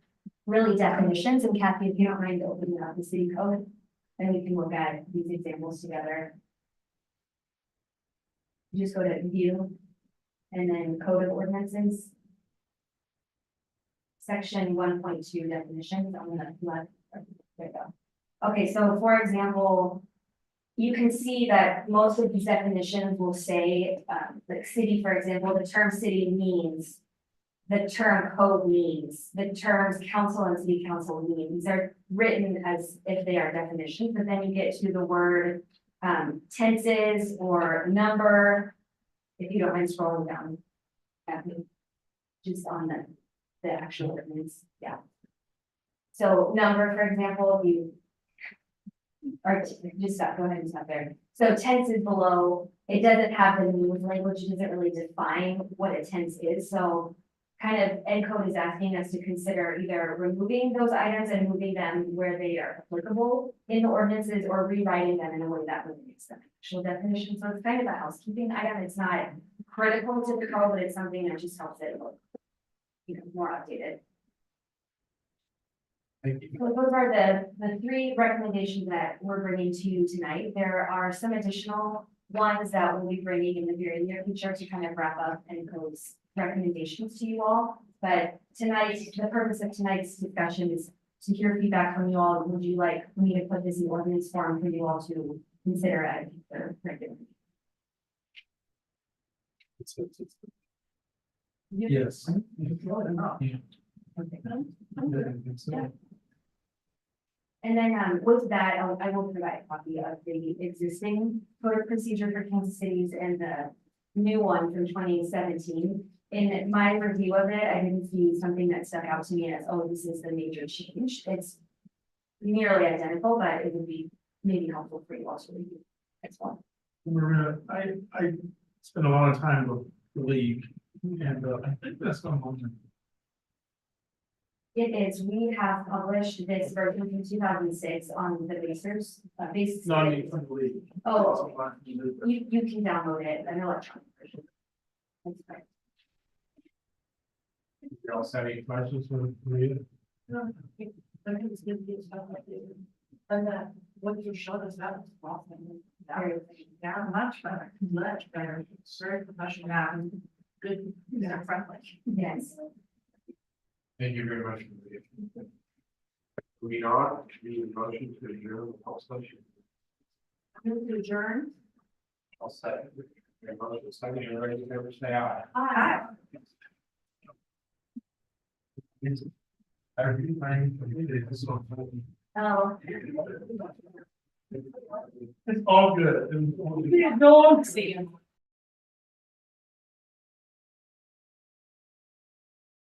really definitions. And Kathy, if you don't mind opening up the city code, then we can look at these examples together. You just go to view and then code of ordinances. Section 1.2 definitions on the left. There you go. Okay, so for example, you can see that most of these definitions will say, like city, for example, the term city means, the term code means, the terms council and city council mean. These are written as if they are definitions, but then you get to the word tenses or number, if you don't mind scrolling down. Just on the actual ordinance, yeah. So number, for example, you or just stop, go ahead and stop there. So tense is below, it doesn't have the means language, it doesn't really define what a tense is, so kind of ENCODE is asking us to consider either removing those items and moving them where they are applicable in the ordinances or rewriting them in a way that would make them actual definition. So it's kind of a housekeeping item, it's not critical to the code, but it's something that just helps it look, you know, more updated. Thank you. So those are the 3 recommendations that we're bringing to you tonight. There are some additional ones that we'll be bringing in the very near future to kind of wrap up and those recommendations to you all. But tonight, the purpose of tonight's discussion is to hear feedback from you all. Would you like me to put this in ordinance form for you all to consider at the regular? Yes. Okay. And then with that, I will provide a copy of the existing code of procedure for Kansas City's and the new one from 2017. In my review of it, I didn't see something that stuck out to me as, oh, this is the major change. It's nearly identical, but it would be maybe helpful for you all to review as well. Maria, I spent a lot of time with the league, and I think that's going on. It is, we have published this version from 2006 on the Basehor, base. No, I mean, from the league. Oh, you can download it, an electronic version. That's right. You all have any questions for Maria? I think it's good to get stuff like this. And what you showed us, that was awesome. Yeah, much better, much better. It's very professional and good, user friendly. Yes. Thank you very much. Maria. We are, need a motion to adjourn the call session. Move to adjourn. I'll second. Your motion, second, you're ready to say aye. Aye. Oh. It's all good. Don't see him.